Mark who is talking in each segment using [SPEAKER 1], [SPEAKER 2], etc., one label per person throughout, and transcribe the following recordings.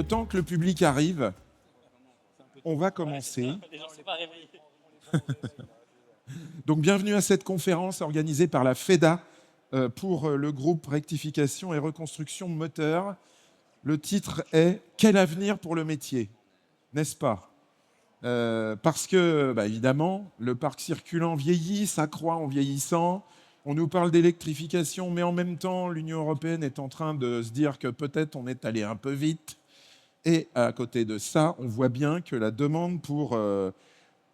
[SPEAKER 1] temps que le public arrive, on va commencer.
[SPEAKER 2] Les gens ne sont pas réveillés.
[SPEAKER 1] Donc, bienvenue à cette conférence organisée par la FEDA pour le groupe Rectification et Reconstruction Moteur. Le titre est « Quel avenir pour le métier ?» N'est-ce pas ? Parce que, évidemment, le parc circulant vieillit, s'accroît en vieillissant. On nous parle d'électrification, mais en même temps, l'Union européenne est en train de se dire que peut-être on est allé un peu vite. Et à côté de ça, on voit bien que la demande pour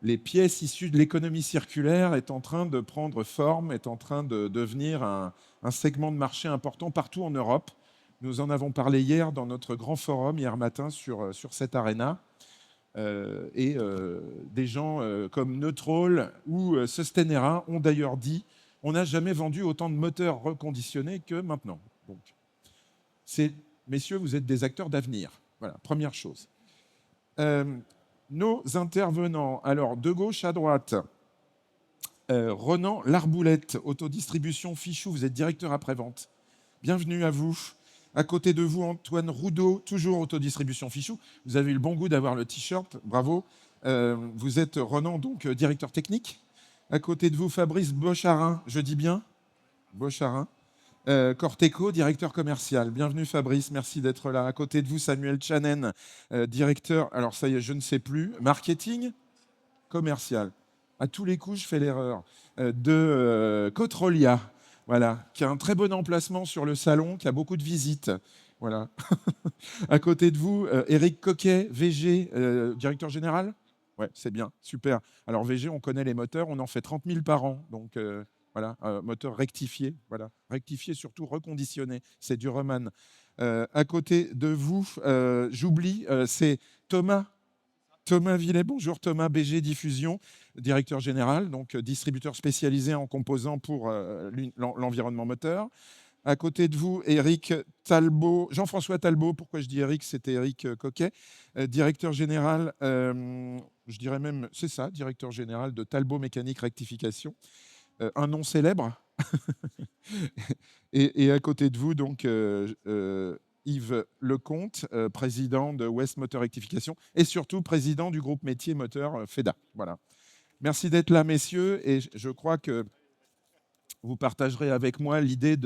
[SPEAKER 1] les pièces issues de l'économie circulaire est en train de prendre forme, est en train de devenir un segment de marché important partout en Europe. Nous en avons parlé hier dans notre grand forum, hier matin, sur cette arena. Des gens comme Neutrol ou Sustainera ont d'ailleurs dit on n'a jamais vendu autant de moteurs reconditionnés que maintenant. Donc, messieurs, vous êtes des acteurs d'avenir. Voilà, première chose. Nos intervenants, alors de gauche à droite, Ronan Larboulette, autodistribution Fichou, vous êtes directeur après-vente. Bienvenue à vous. À côté de vous, Antoine Roudot, toujours autodistribution Fichou. Vous avez eu le bon goût d'avoir le t-shirt, bravo. Vous êtes Ronan, donc directeur technique. À côté de vous, Fabrice Bocharin, je dis bien Bocharin. Corteco, directeur commercial. Bienvenue Fabrice, merci d'être là. À côté de vous, Samuel Chanen, directeur, alors ça y est, je ne sais plus, marketing commercial. À tous les coups, je fais l'erreur. De Cotrolia, voilà, qui a un très bon emplacement sur le salon, qui a beaucoup de visites. Voilà. À côté de vous, Éric Coquet, VG, directeur général. Ouais, c'est bien, super. Alors VG, on connaît les moteurs, on en fait 30 000 par an, donc voilà, moteur rectifié, voilà, rectifié surtout reconditionné, c'est du Roman. À côté de vous, j'oublie, c'est Thomas Villet. Bonjour Thomas, BG Diffusion, directeur général, donc distributeur spécialisé en composants pour l'environnement moteur. À côté de vous, Éric Talbot, Jean-François Talbot, pourquoi je dis Éric, c'était Éric Coquet, directeur général, je dirais même, c'est ça, directeur général de Talbot Mécanique Rectification, un nom célèbre. et à côté de vous, donc, Yves Lecomte, président de West Motor Rectification et surtout président du groupe métier moteur FEDA. Voilà. Merci d'être là, messieurs, et je crois que vous partagerez avec moi l'idée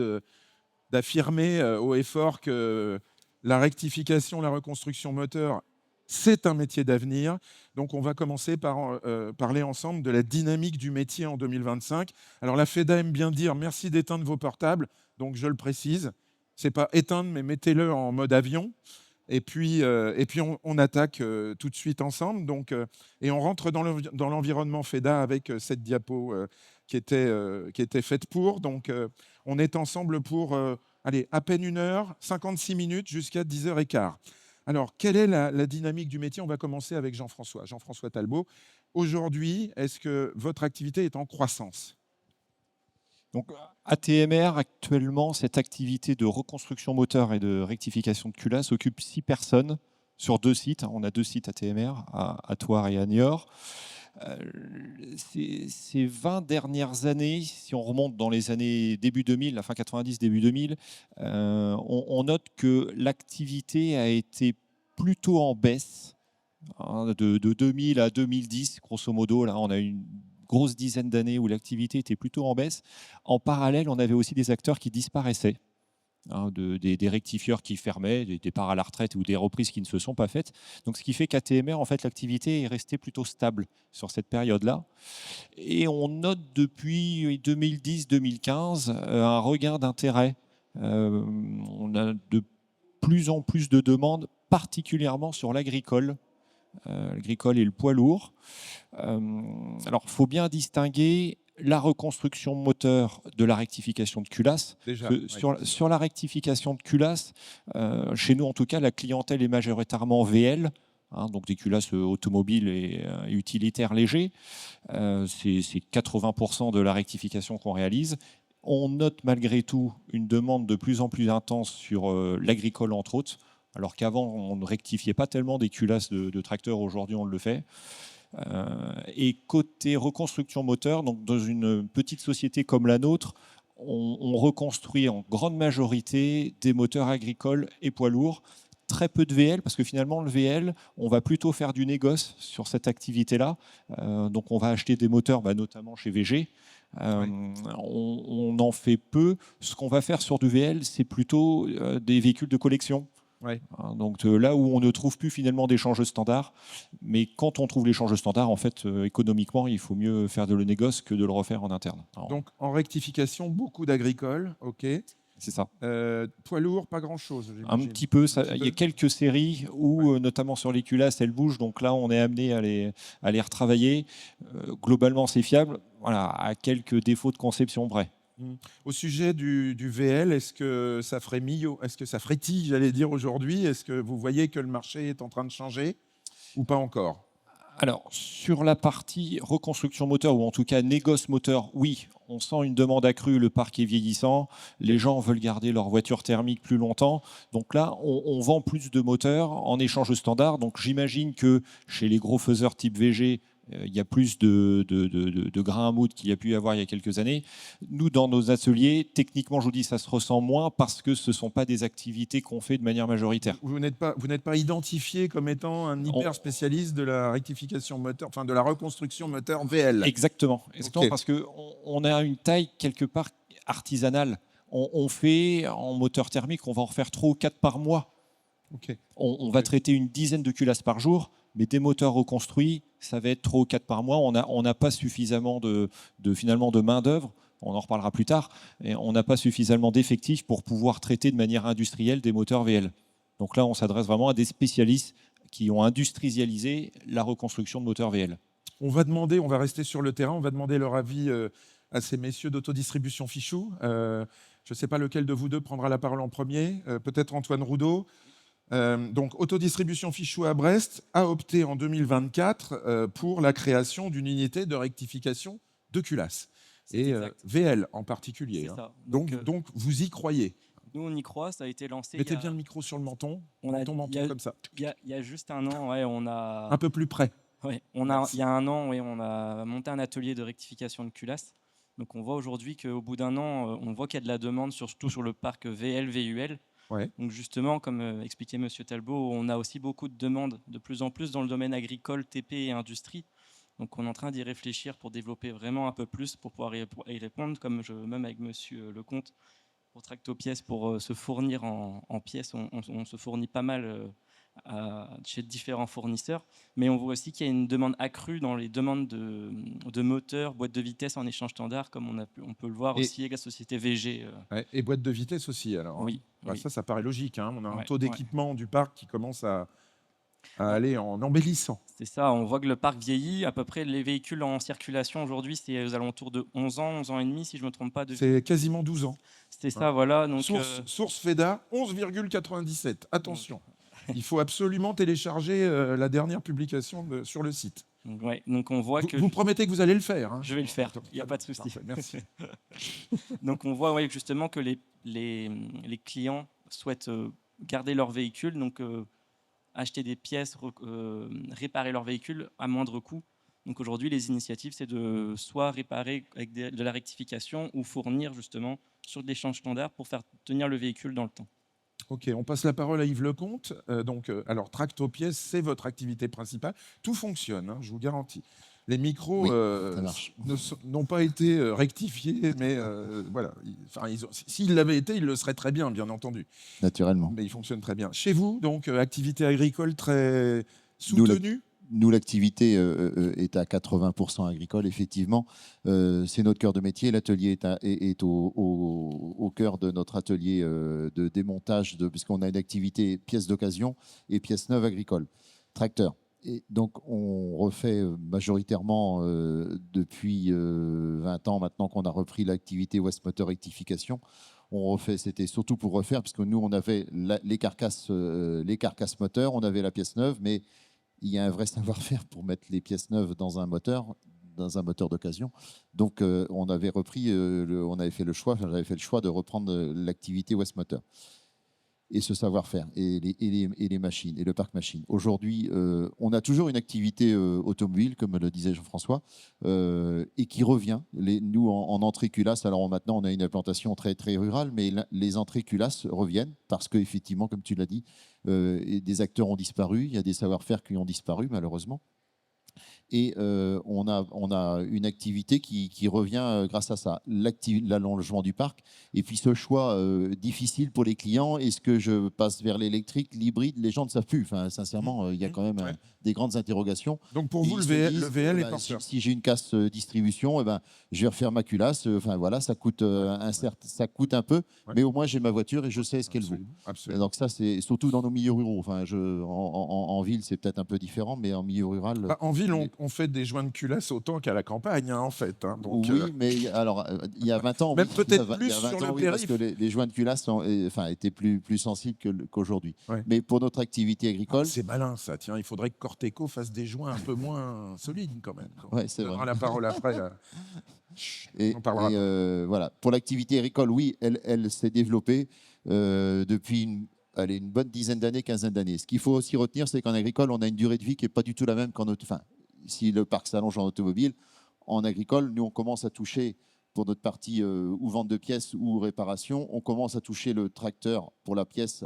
[SPEAKER 1] d'affirmer haut et fort que la rectification, la reconstruction moteur, c'est un métier d'avenir. Donc, on va commencer par parler ensemble de la dynamique du métier en 2025. Alors, la FEDA aime bien dire « merci d'éteindre vos portables ». Donc, je le précise, ce n'est pas éteindre, mais mettez-le en mode avion. Et puis on attaque tout de suite ensemble. Donc, et on rentre dans l'environnement FEDA avec cette diapo qui était faite pour. Donc, on est ensemble pour à peine 1 heure, 56 minutes jusqu'à 10h15. Alors, quelle est la dynamique du métier ? On va commencer avec Jean-François Talbot. Aujourd'hui, est-ce que votre activité est en croissance ?
[SPEAKER 3] Donc, ATMR, actuellement, cette activité de reconstruction moteur et de rectification de culasse occupe 6 personnes sur 2 sites. On a 2 sites ATMR, à Thouars et à Niort. Ces 20 dernières années, si on remonte dans les années début 2000, la fin 90, début 2000, on note que l'activité a été plutôt en baisse. De 2000 à 2010, grosso modo, là, on a une grosse dizaine d'années où l'activité était plutôt en baisse. En parallèle, on avait aussi des acteurs qui disparaissaient, des rectifieurs qui fermaient, des départs à la retraite ou des reprises qui ne se sont pas faites. Donc, ce qui fait qu'ATMR, en fait, l'activité est restée plutôt stable sur cette période-là. Et on note depuis 2010-2015 un regain d'intérêt. On a de plus en plus de demandes, particulièrement sur l'agricole. L'agricole et le poids lourd. Alors, il faut bien distinguer la reconstruction moteur de la rectification de culasse.
[SPEAKER 1] Déjà,
[SPEAKER 3] sur la rectification de culasse, chez nous en tout cas, la clientèle est majoritairement VL, donc des culasses automobiles et utilitaires légers. C'est 80% de la rectification qu'on réalise. On note malgré tout une demande de plus en plus intense sur l'agricole, entre autres. Alors qu'avant, on ne rectifiait pas tellement des culasses de tracteurs, aujourd'hui on le fait. Et côté reconstruction moteur, donc dans une petite société comme la nôtre, on reconstruit en grande majorité des moteurs agricoles et poids lourds, très peu de VL, parce que finalement, le VL, on va plutôt faire du négoce sur cette activité-là. Donc, on va acheter des moteurs, notamment chez VG. On en fait peu. Ce qu'on va faire sur du VL, c'est plutôt des véhicules de collection.
[SPEAKER 1] Ouais.
[SPEAKER 3] Donc là où on ne trouve plus finalement d'échanges standards, mais quand on trouve l'échange standard, en fait, économiquement, il faut mieux faire de le négoce que de le refaire en interne. Alors,
[SPEAKER 1] Donc en rectification, beaucoup d'agricoles, ok.
[SPEAKER 3] c'est ça.
[SPEAKER 1] Poids lourd, pas grand-chose.
[SPEAKER 3] Un petit peu. Il y a quelques séries où, notamment sur les culasses, elles bougent. Donc là, on est amené à les retravailler. Globalement, c'est fiable. Voilà, à quelques défauts de conception près.
[SPEAKER 1] Au sujet du VL, est-ce que ça ferait est-ce que ça frétille, j'allais dire aujourd'hui? Est-ce que vous voyez que le marché est en train de changer ou pas encore?
[SPEAKER 3] Alors, sur la partie reconstruction moteur, ou en tout cas négoce moteur, oui, on sent une demande accrue, le parc est vieillissant, les gens veulent garder leur voiture thermique plus longtemps. Donc là, on vend plus de moteurs en échange standard. Donc j'imagine que chez les gros faiseurs type VG, il y a plus de grains à moudre qu'il y a pu y avoir il y a quelques années. Nous, dans nos ateliers, techniquement, je vous dis, ça se ressent moins parce que ce ne sont pas des activités qu'on fait de manière majoritaire.
[SPEAKER 1] Vous n'êtes pas identifié comme étant un hyper spécialiste de la rectification moteur, enfin de la reconstruction moteur VL.
[SPEAKER 3] Exactement,
[SPEAKER 1] Okay.
[SPEAKER 3] Parce qu'on a une taille quelque part artisanale. On fait en moteur thermique, on va en refaire 3 ou 4 par mois.
[SPEAKER 1] Okay.
[SPEAKER 3] On va traiter une dizaine de culasses par jour, mais des moteurs reconstruits, ça va être 3 ou 4 par mois. On n'a pas suffisamment finalement de main-d'œuvre, on en reparlera plus tard, et on n'a pas suffisamment d'effectifs pour pouvoir traiter de manière industrielle des moteurs VL. Donc là, on s'adresse vraiment à des spécialistes qui ont industrialisé la reconstruction de moteurs VL.
[SPEAKER 1] On va rester sur le terrain, on va demander leur avis à ces messieurs d'autodistribution Fichou. Je ne sais pas lequel de vous deux prendra la parole en premier, peut-être Antoine Roudot. Donc, Autodistribution Fichou à Brest a opté en 2024 pour la création d'une unité de rectification de culasse. Et VL en particulier. Hein. Donc, vous y croyez?
[SPEAKER 2] Nous, on y croit, ça a été lancé.
[SPEAKER 1] Mettez bien le micro sur le menton, menton comme ça.
[SPEAKER 2] Il y a juste un an, on a...
[SPEAKER 1] Un peu plus près.
[SPEAKER 2] Ouais, il y a un an, on a monté un atelier de rectification de culasse. Donc on voit aujourd'hui qu'au bout d'un an, on voit qu'il y a de la demande, surtout sur le parc VL, VUL.
[SPEAKER 1] Ouais.
[SPEAKER 2] Donc justement, comme expliquait M. Talbot, on a aussi beaucoup de demandes, de plus en plus dans le domaine agricole, TP et industrie. Donc on est en train d'y réfléchir pour développer vraiment un peu plus, pour pouvoir y répondre, comme même avec M. Lecomte, pour Tractopièces, pour se fournir en pièces. On se fournit pas mal chez différents fournisseurs, mais on voit aussi qu'il y a une demande accrue dans les demandes de moteurs, boîtes de vitesse en échange standard, comme on peut le voir aussi avec la société VG.
[SPEAKER 1] Et boîtes de vitesse aussi, alors.
[SPEAKER 2] Oui.
[SPEAKER 1] Bah,
[SPEAKER 2] oui.
[SPEAKER 1] ça paraît logique. Hein. On a un taux d'équipement du parc qui commence à aller en embellissant.
[SPEAKER 2] C'est ça, on voit que le parc vieillit. À peu près, les véhicules en circulation aujourd'hui, c'est aux alentours de 11 ans et demi, si je ne me trompe pas.
[SPEAKER 1] C'est quasiment 12 ans.
[SPEAKER 2] C'est ça, voilà. Donc,
[SPEAKER 1] source FEDA, 11,97. Attention. Il faut absolument télécharger la dernière publication sur le site.
[SPEAKER 2] Donc on voit
[SPEAKER 1] vous promettez que vous allez le faire. Hein.
[SPEAKER 2] Je vais le faire, il n'y a pas de souci.
[SPEAKER 1] Parfait, merci.
[SPEAKER 2] Donc on voit justement que les clients souhaitent garder leur véhicule, donc acheter des pièces, réparer leur véhicule à moindre coût. Donc aujourd'hui, les initiatives, c'est de soit réparer avec de la rectification ou fournir justement sur de l'échange standard pour faire tenir le véhicule dans le temps.
[SPEAKER 1] Ok, on passe la parole à Yves Lecomte. Alors, Tractopièces, c'est votre activité principale. Tout fonctionne, hein, je vous garantis. Les micros n'ont pas été rectifiés, mais voilà. S'ils l'avaient été, ils le seraient très bien, bien entendu.
[SPEAKER 4] Naturellement.
[SPEAKER 1] Mais ils fonctionnent très bien. Chez vous, donc, activité agricole très soutenue?
[SPEAKER 4] Nous, l'activité est à 80% agricole, effectivement. C'est notre cœur de métier. L'atelier est au cœur de notre atelier de démontage, puisqu'on a une activité pièces d'occasion et pièces neuves agricoles, tracteurs. Et donc, on refait majoritairement depuis 20 ans maintenant qu'on a repris l'activité West Motor Rectification. On refait, c'était surtout pour refaire, parce que nous, on avait les carcasses moteurs, on avait la pièce neuve, mais il y a un vrai savoir-faire pour mettre les pièces neuves dans un moteur d'occasion. Donc, on avait repris, j'avais fait le choix de reprendre l'activité West Motor. et ce savoir-faire et les machines et le parc machine. Aujourd'hui, on a toujours une activité automobile, comme le disait Jean-François, et qui revient. Nous, en entrée culasse, alors maintenant on a une implantation très, très rurale, mais les entrées culasses reviennent parce qu'effectivement, comme tu l'as dit, des acteurs ont disparu, il y a des savoir-faire qui ont disparu malheureusement. Et on a une activité qui revient grâce à ça, l'allongement du parc. Et puis ce choix difficile pour les clients, est-ce que je passe vers l'électrique, l'hybride? Les gens ne savent plus. Enfin, sincèrement, il y a quand même des grandes interrogations.
[SPEAKER 1] Donc pour vous,
[SPEAKER 4] Ils
[SPEAKER 1] le
[SPEAKER 4] se
[SPEAKER 1] VL,
[SPEAKER 4] disent,
[SPEAKER 1] le VL est
[SPEAKER 4] bah,
[SPEAKER 1] porteur.
[SPEAKER 4] si j'ai une casse distribution, je vais refaire ma culasse. Enfin voilà, ça coûte, ça coûte un peu,
[SPEAKER 1] Ouais.
[SPEAKER 4] mais au moins j'ai ma voiture et je sais ce qu'elle vaut.
[SPEAKER 1] Absolument, absolument.
[SPEAKER 4] Donc ça, c'est surtout dans nos milieux ruraux. Enfin, en ville, c'est peut-être un peu différent, mais en milieu rural...
[SPEAKER 1] Bah, en ville, on fait des joints de culasse autant qu'à la campagne, hein, en fait. Hein. Donc,
[SPEAKER 4] oui, mais alors, il y a 20 ans,
[SPEAKER 1] même
[SPEAKER 4] oui,
[SPEAKER 1] peut-être
[SPEAKER 4] il y a
[SPEAKER 1] plus
[SPEAKER 4] 20
[SPEAKER 1] sur
[SPEAKER 4] ans,
[SPEAKER 1] le
[SPEAKER 4] oui, parce
[SPEAKER 1] périph'.
[SPEAKER 4] que les joints de culasse étaient plus sensibles qu'aujourd'hui.
[SPEAKER 1] Ouais.
[SPEAKER 4] Mais pour notre activité agricole,
[SPEAKER 1] C'est malin, ça. Tiens, il faudrait que Corteco fasse des joints un peu moins solides, quand même.
[SPEAKER 4] ouais, c'est
[SPEAKER 1] On donnera
[SPEAKER 4] vrai.
[SPEAKER 1] la parole après.
[SPEAKER 4] Et,
[SPEAKER 1] On parlera après.
[SPEAKER 4] voilà. Pour l'activité agricole, oui, elle s'est développée depuis une bonne dizaine d'années, quinzaine d'années. Ce qu'il faut aussi retenir, c'est qu'en agricole, on a une durée de vie qui n'est pas du tout la même qu'en automobile. Enfin, si le parc s'allonge en automobile, en agricole, nous, on commence à toucher, pour notre partie ou vente de pièces ou réparation, on commence à toucher le tracteur pour la pièce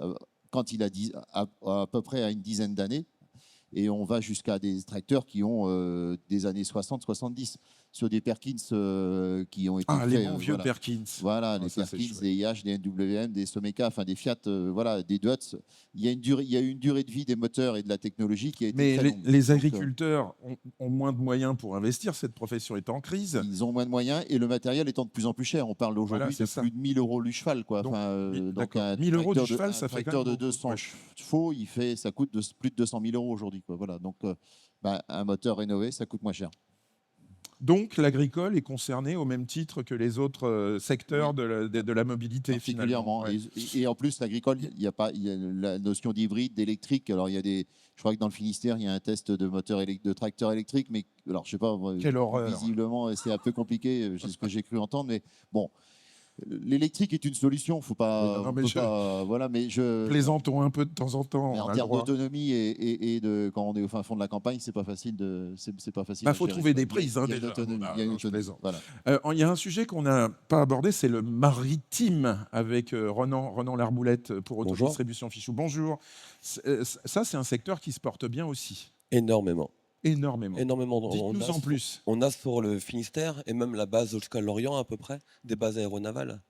[SPEAKER 4] quand il a à peu près à une dizaine d'années. Et on va jusqu'à des tracteurs qui ont des années 60-70 sur des Perkins qui ont été
[SPEAKER 1] Ah,
[SPEAKER 4] faits.
[SPEAKER 1] les bons vieux
[SPEAKER 4] Voilà.
[SPEAKER 1] Perkins.
[SPEAKER 4] Voilà,
[SPEAKER 1] Ah,
[SPEAKER 4] les
[SPEAKER 1] ça, c'est
[SPEAKER 4] Perkins,
[SPEAKER 1] chouette.
[SPEAKER 4] des IH, des NWM, des Someka, enfin des Fiat, voilà, des Dutz. Il y a eu une durée de vie des moteurs et de la technologie qui a été
[SPEAKER 1] Mais
[SPEAKER 4] très longue.
[SPEAKER 1] les
[SPEAKER 4] Donc,
[SPEAKER 1] agriculteurs ont moins de moyens pour investir. Cette profession est en crise.
[SPEAKER 4] ils ont moins de moyens et le matériel étant de plus en plus cher. On parle
[SPEAKER 1] Voilà,
[SPEAKER 4] aujourd'hui
[SPEAKER 1] c'est
[SPEAKER 4] de
[SPEAKER 1] ça.
[SPEAKER 4] plus de 1000 € du cheval. Quoi.
[SPEAKER 1] Donc,
[SPEAKER 4] Donc
[SPEAKER 1] d'accord.
[SPEAKER 4] un
[SPEAKER 1] 1000 € du
[SPEAKER 4] tracteur
[SPEAKER 1] cheval, ça fait quand
[SPEAKER 4] tracteur
[SPEAKER 1] même
[SPEAKER 4] de
[SPEAKER 1] beaucoup.
[SPEAKER 4] 200
[SPEAKER 1] Ouais.
[SPEAKER 4] chevaux, ça coûte plus de 200 000 € aujourd'hui. Quoi. Voilà. Donc un moteur rénové, ça coûte moins cher.
[SPEAKER 1] Donc l'agricole est concerné au même titre que les autres secteurs de la mobilité, finalement.
[SPEAKER 4] Particulièrement.
[SPEAKER 1] Ouais.
[SPEAKER 4] Et en plus, l'agricole, il y a la notion d'hybride, d'électrique. Alors, je crois que dans le Finistère, il y a un test de de tracteur électrique, mais alors, je sais pas,
[SPEAKER 1] Quelle horreur.
[SPEAKER 4] visiblement, c'est un peu compliqué, c'est ce que j'ai cru entendre, mais bon. L'électrique est une solution, faut pas,
[SPEAKER 1] Non,
[SPEAKER 4] on
[SPEAKER 1] mais
[SPEAKER 4] peut pas, voilà, mais
[SPEAKER 1] Plaisantons un peu de temps en temps.
[SPEAKER 4] mais
[SPEAKER 1] On
[SPEAKER 4] en
[SPEAKER 1] a le
[SPEAKER 4] termes
[SPEAKER 1] droit.
[SPEAKER 4] d'autonomie et de quand on est au fin fond de la campagne, c'est pas facile c'est pas facile.
[SPEAKER 1] Bah,
[SPEAKER 4] à
[SPEAKER 1] faut
[SPEAKER 4] gérer,
[SPEAKER 1] trouver
[SPEAKER 4] quoi.
[SPEAKER 1] des prises, hein,
[SPEAKER 4] Il y a une
[SPEAKER 1] déjà.
[SPEAKER 4] autonomie,
[SPEAKER 1] Ah,
[SPEAKER 4] il y a une
[SPEAKER 1] non, je
[SPEAKER 4] autonomie,
[SPEAKER 1] plaisante.
[SPEAKER 4] voilà.
[SPEAKER 1] Il y a un sujet qu'on n'a pas abordé, c'est le maritime avec Renan Larboulette pour
[SPEAKER 5] Bonjour.
[SPEAKER 1] Autodistribution Fichou. Bonjour. Ça, c'est un secteur qui se porte bien aussi.
[SPEAKER 5] Énormément.
[SPEAKER 1] Énormément.
[SPEAKER 5] Énormément.
[SPEAKER 1] Dites-nous en plus.
[SPEAKER 5] On a sur le Finistère et même la base jusqu'à Lorient à peu près, des bases aéronavales.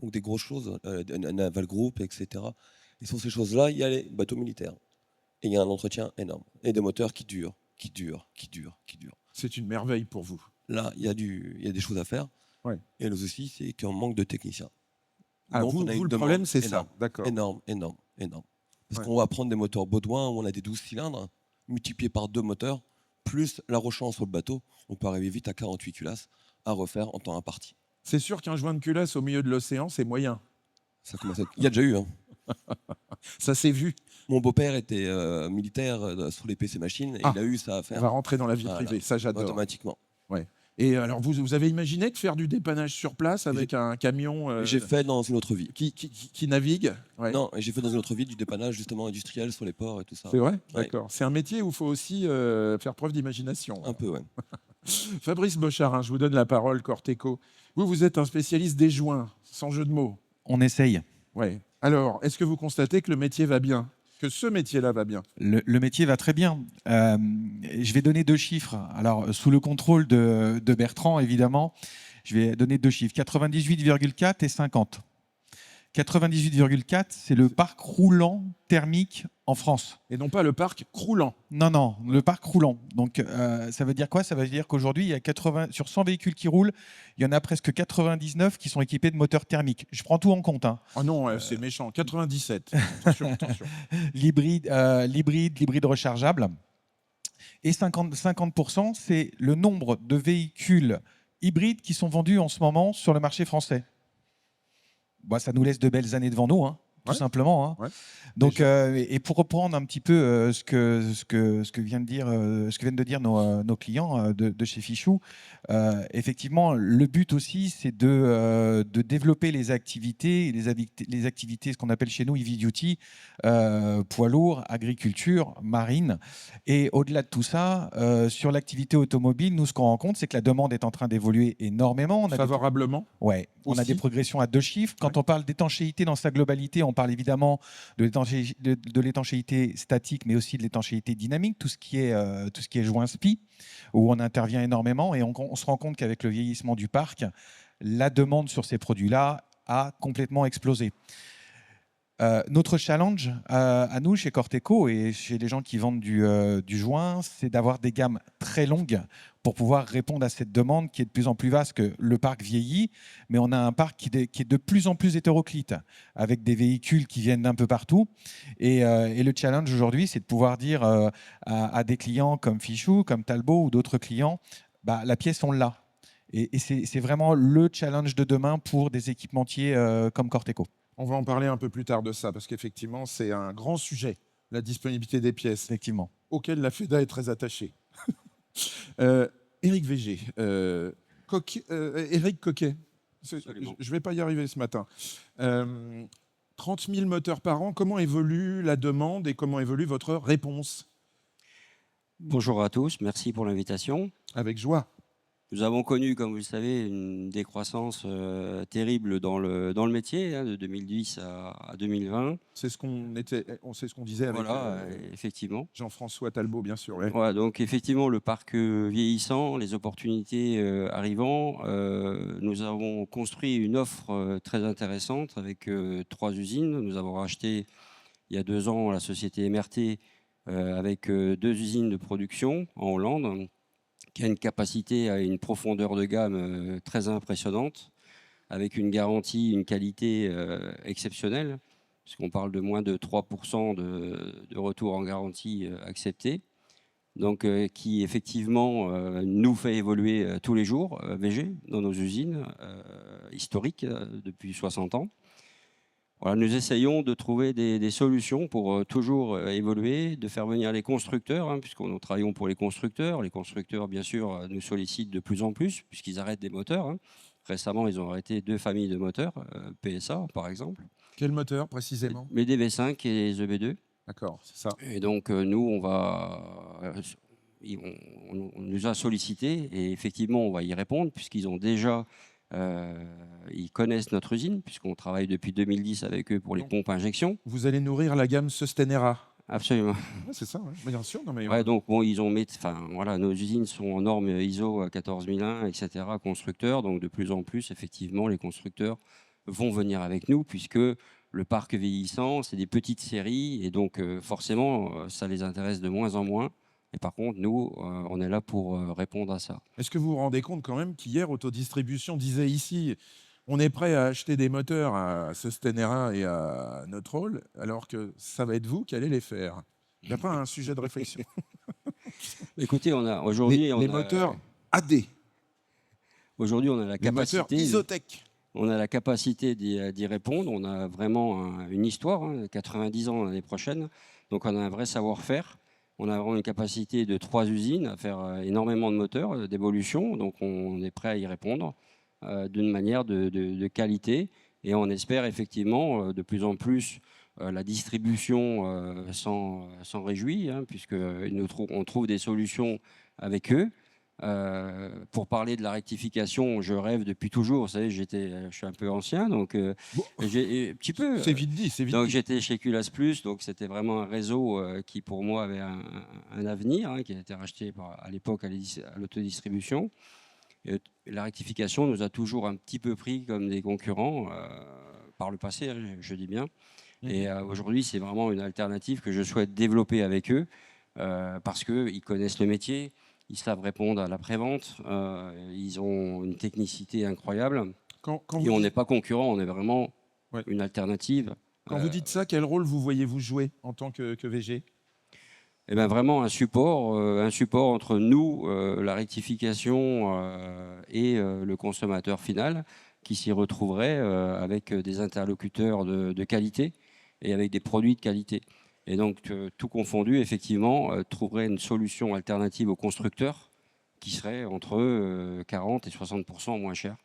[SPEAKER 5] Donc des grosses choses, Naval Group, etc. Et sur ces choses-là, il y a les bateaux militaires. Et il y a un entretien énorme. Et des moteurs qui durent.
[SPEAKER 1] C'est une merveille pour vous.
[SPEAKER 5] Là, il y a des choses à faire.
[SPEAKER 1] Ouais.
[SPEAKER 5] Et le souci, c'est qu'on manque de techniciens.
[SPEAKER 1] Ah,
[SPEAKER 5] Donc,
[SPEAKER 1] vous,
[SPEAKER 5] on a une
[SPEAKER 1] le
[SPEAKER 5] demande
[SPEAKER 1] problème, c'est ça.
[SPEAKER 5] énorme.
[SPEAKER 1] D'accord.
[SPEAKER 5] Énorme. Parce
[SPEAKER 1] Ouais.
[SPEAKER 5] qu'on va prendre des moteurs Baudouin où on a des 12 cylindres, multipliés par 2 moteurs, plus la rechange sur le bateau, on peut arriver vite à 48 culasses à refaire en temps imparti.
[SPEAKER 1] C'est sûr qu'un joint de culasse au milieu de l'océan, c'est moyen.
[SPEAKER 5] Ça commence à être- Il y a déjà eu. Hein.
[SPEAKER 1] Ça s'est vu.
[SPEAKER 5] Mon beau-père était militaire sur les PC machines et
[SPEAKER 1] Ah,
[SPEAKER 5] il a eu ça à
[SPEAKER 1] On
[SPEAKER 5] faire
[SPEAKER 1] va rentrer dans la vie
[SPEAKER 5] Voilà.
[SPEAKER 1] privée. Ça, j'adore.
[SPEAKER 5] automatiquement.
[SPEAKER 1] Et alors, vous avez imaginé de faire du dépannage sur place avec un camion
[SPEAKER 5] J'ai fait dans une autre vie.
[SPEAKER 1] qui navigue? Ouais.
[SPEAKER 5] Non, et j'ai fait dans une autre vie du dépannage justement industriel sur les ports et tout ça.
[SPEAKER 1] C'est vrai?
[SPEAKER 5] Ouais.
[SPEAKER 1] D'accord. C'est un métier où il faut aussi faire preuve d'imagination.
[SPEAKER 5] Un peu, ouais.
[SPEAKER 1] Fabrice Bocharin, je vous donne la parole, Corteco. Vous êtes un spécialiste des joints, sans jeu de mots.
[SPEAKER 6] On essaye.
[SPEAKER 1] Ouais. Alors, est-ce que vous constatez que le métier va bien? Que ce métier-là va bien?
[SPEAKER 6] Le métier va très bien. Je vais donner 2 chiffres. Alors, sous le contrôle de Bertrand, évidemment, je vais donner 2 chiffres, 98,4 et 50. 98,4, c'est le parc roulant thermique en France.
[SPEAKER 1] Et non pas le parc croulant.
[SPEAKER 6] Non, le parc roulant. Donc, ça veut dire quoi? Ça veut dire qu'aujourd'hui, il y a sur 100 véhicules qui roulent, il y en a presque 99 qui sont équipés de moteurs thermiques. Je prends tout en compte. Hein.
[SPEAKER 1] Oh non, c'est méchant. 97. Attention.
[SPEAKER 6] L'hybride rechargeable. Et 50%, c'est le nombre de véhicules hybrides qui sont vendus en ce moment sur le marché français. Bah, ça nous laisse de belles années devant nous. Hein. tout
[SPEAKER 1] Ouais.
[SPEAKER 6] simplement. Hein.
[SPEAKER 1] Ouais.
[SPEAKER 6] Donc, et pour reprendre un petit peu ce que viennent de dire nos clients de chez Fichou, effectivement, le but aussi, c'est de développer les activités, les activités, ce qu'on appelle chez nous heavy duty, poids lourd, agriculture, marine. Et au-delà de tout ça, sur l'activité automobile, nous, ce qu'on rencontre, c'est que la demande est en train d'évoluer énormément. On a
[SPEAKER 1] Favorablement.
[SPEAKER 6] Ouais, on a
[SPEAKER 1] Aussi.
[SPEAKER 6] des progressions à 2 chiffres. Quand
[SPEAKER 1] Ouais.
[SPEAKER 6] on parle d'étanchéité dans sa globalité, on parle évidemment de l'étanchéité statique, mais aussi de l'étanchéité dynamique, tout ce qui est joint SPI, où on intervient énormément. Et on se rend compte qu'avec le vieillissement du parc, la demande sur ces produits-là a complètement explosé. Notre challenge à nous, chez Corteco et chez les gens qui vendent du joint, c'est d'avoir des gammes très longues pour pouvoir répondre à cette demande qui est de plus en plus vaste, que le parc vieillit, mais on a un parc qui est de plus en plus hétéroclite, avec des véhicules qui viennent d'un peu partout. Et le challenge aujourd'hui, c'est de pouvoir dire à des clients comme Fichou, comme Talbot ou d'autres clients, bah, la pièce, on l'a. Et c'est vraiment le challenge de demain pour des équipementiers comme Corteco.
[SPEAKER 1] On va en parler un peu plus tard de ça, parce qu'effectivement, c'est un grand sujet, la disponibilité des pièces,
[SPEAKER 6] Effectivement.
[SPEAKER 1] auquel la FEDA est très attachée. Éric Végé, Éric Coquet, je ne vais pas y arriver ce matin. 30 000 moteurs par an, comment évolue la demande et comment évolue votre réponse?
[SPEAKER 7] Bonjour à tous, merci pour l'invitation.
[SPEAKER 1] Avec joie.
[SPEAKER 7] Nous avons connu, comme vous le savez, une décroissance terrible dans le métier, hein, de 2010 à 2020.
[SPEAKER 1] C'est ce qu'on disait avec
[SPEAKER 7] Voilà, effectivement.
[SPEAKER 1] Jean-François Talbot, bien sûr. Ouais.
[SPEAKER 7] Voilà, donc effectivement, le parc vieillissant, les opportunités arrivant, nous avons construit une offre très intéressante avec 3 usines. Nous avons racheté il y a 2 ans la société MRT avec 2 usines de production en Hollande, qui a une capacité à une profondeur de gamme très impressionnante, avec une garantie, une qualité exceptionnelle, puisqu'on parle de moins de 3% de retour en garantie accepté, donc qui effectivement nous fait évoluer tous les jours, VG, dans nos usines historiques depuis 60 ans. Voilà, nous essayons de trouver des solutions pour toujours évoluer, de faire venir les constructeurs, hein, puisque nous travaillons pour les constructeurs. Les constructeurs, bien sûr, nous sollicitent de plus en plus, puisqu'ils arrêtent des moteurs. Hein. Récemment, ils ont arrêté 2 familles de moteurs, PSA par exemple.
[SPEAKER 1] Quel moteur précisément?
[SPEAKER 7] Les DV5 et les EB2.
[SPEAKER 1] D'accord, c'est ça.
[SPEAKER 7] Et donc, nous, on nous a sollicité, et effectivement, on va y répondre, puisqu'ils ont déjà... ils connaissent notre usine, puisqu'on travaille depuis 2010 avec eux pour les pompes injection.
[SPEAKER 1] Vous allez nourrir la gamme Sustainera.
[SPEAKER 7] Absolument.
[SPEAKER 1] Ouais, c'est ça, ouais. Bien sûr. Non, mais
[SPEAKER 7] Ouais, donc bon, voilà, nos usines sont en normes ISO 14001, etc. Constructeurs, donc de plus en plus, effectivement, les constructeurs vont venir avec nous, puisque le parc vieillissant, c'est des petites séries, et donc forcément, ça les intéresse de moins en moins. Et par contre, nous, on est là pour répondre à ça.
[SPEAKER 1] est-ce que vous vous rendez compte quand même qu'hier, Autodistribution disait ici, on est prêt à acheter des moteurs à Sustainera et à Notrol, alors que ça va être vous qui allez les faire? Il n'y a pas un sujet de réflexion?
[SPEAKER 7] Écoutez, on a aujourd'hui...
[SPEAKER 1] Les moteurs AD,
[SPEAKER 7] Aujourd'hui, on a la
[SPEAKER 1] les moteurs
[SPEAKER 7] capacité...
[SPEAKER 1] Isotech.
[SPEAKER 7] On a la capacité d'y répondre. On a vraiment une histoire, hein, 90 ans l'année prochaine. Donc, on a un vrai savoir-faire. On a vraiment une capacité de 3 usines à faire énormément de moteurs, d'évolution. Donc, on est prêt à y répondre d'une manière de qualité. Et on espère effectivement de plus en plus la distribution s'en réjouit, hein, puisqu'on trouve des solutions avec eux. Pour parler de la rectification, je rêve depuis toujours. Vous savez, je suis un peu ancien, donc j'ai un petit peu.
[SPEAKER 1] C'est vite dit, c'est vite
[SPEAKER 7] Donc
[SPEAKER 1] dit.
[SPEAKER 7] j'étais chez Culas Plus, donc c'était vraiment un réseau qui pour moi avait un avenir, hein, qui a été racheté à l'époque à l'autodistribution. Et la rectification nous a toujours un petit peu pris comme des concurrents par le passé, hein, je dis bien. Et aujourd'hui, c'est vraiment une alternative que je souhaite développer avec eux parce qu'ils connaissent le métier. Ils savent répondre à la prévente, ils ont une technicité incroyable. Et on n'est pas concurrent, on est vraiment une alternative.
[SPEAKER 1] Quand vous dites ça, quel rôle vous voyez-vous jouer en tant que VG?
[SPEAKER 7] Eh ben vraiment un support entre nous, la rectification et le consommateur final, qui s'y retrouverait avec des interlocuteurs de qualité et avec des produits de qualité. Et donc, tout confondu, effectivement, trouverait une solution alternative aux constructeurs qui serait entre 40 et 60% moins cher.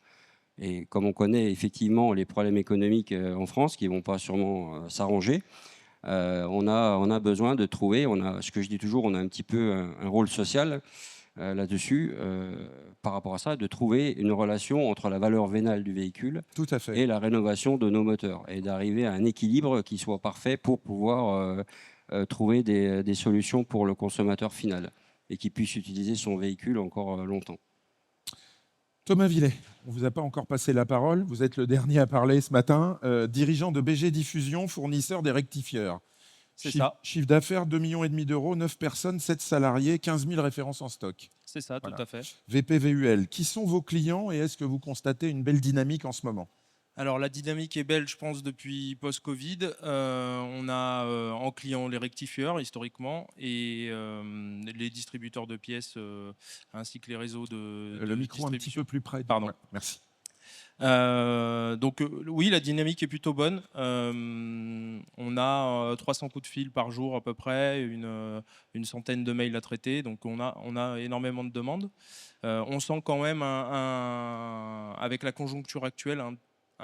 [SPEAKER 7] Et comme on connaît effectivement les problèmes économiques en France qui ne vont pas sûrement s'arranger, on a besoin de trouver, ce que je dis toujours, on a un petit peu un rôle social là-dessus, par rapport à ça, de trouver une relation entre la valeur vénale du véhicule
[SPEAKER 1] Tout à fait.
[SPEAKER 7] et la rénovation de nos moteurs, et d'arriver à un équilibre qui soit parfait pour pouvoir trouver des solutions pour le consommateur final et qui puisse utiliser son véhicule encore longtemps.
[SPEAKER 1] Thomas Villet, on ne vous a pas encore passé la parole. Vous êtes le dernier à parler ce matin. Dirigeant de BG Diffusion, fournisseur des rectifieurs.
[SPEAKER 8] C'est ça.
[SPEAKER 1] Chiffre d'affaires 2,5 millions d'euros, 9 personnes, 7 salariés, 15 000 références en stock.
[SPEAKER 8] C'est ça,
[SPEAKER 1] Voilà.
[SPEAKER 8] tout à fait.
[SPEAKER 1] VPVUL, qui sont vos clients et est-ce que vous constatez une belle dynamique en ce moment?
[SPEAKER 8] Alors la dynamique est belle, je pense, depuis post-Covid. On a en client les rectifieurs historiquement et les distributeurs de pièces ainsi que les réseaux de
[SPEAKER 1] Le micro un petit
[SPEAKER 8] distribution.
[SPEAKER 1] peu plus près.
[SPEAKER 8] Pardon.
[SPEAKER 1] Ouais, merci.
[SPEAKER 8] Donc oui, la dynamique est plutôt bonne. On a 300 coups de fil par jour à peu près, une centaine de mails à traiter. Donc on a énormément de demandes. On sent quand même avec la conjoncture actuelle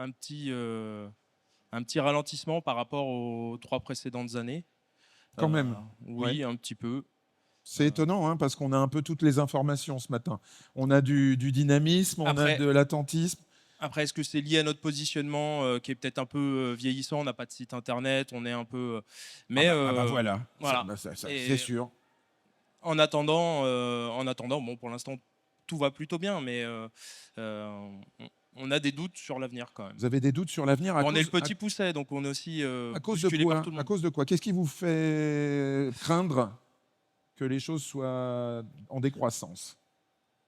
[SPEAKER 8] un petit ralentissement par rapport aux 3 précédentes années.
[SPEAKER 1] Quand même.
[SPEAKER 8] Oui, un petit peu.
[SPEAKER 1] C'est étonnant, hein, parce qu'on a un peu toutes les informations ce matin. On a du dynamisme, on a de l'attentisme.
[SPEAKER 8] Après, est-ce que c'est lié à notre positionnement qui est peut-être un peu vieillissant? On n'a pas de site internet, on est un peu. Mais
[SPEAKER 1] voilà.
[SPEAKER 8] voilà.
[SPEAKER 1] C'est sûr.
[SPEAKER 8] En attendant, bon, pour l'instant, tout va plutôt bien, mais on a des doutes sur l'avenir quand même.
[SPEAKER 1] Vous avez des doutes sur l'avenir
[SPEAKER 8] On est le petit pousset, donc on est aussi.
[SPEAKER 1] À cause de quoi? À cause de quoi? Qu'est-ce qui vous fait craindre que les choses soient en décroissance?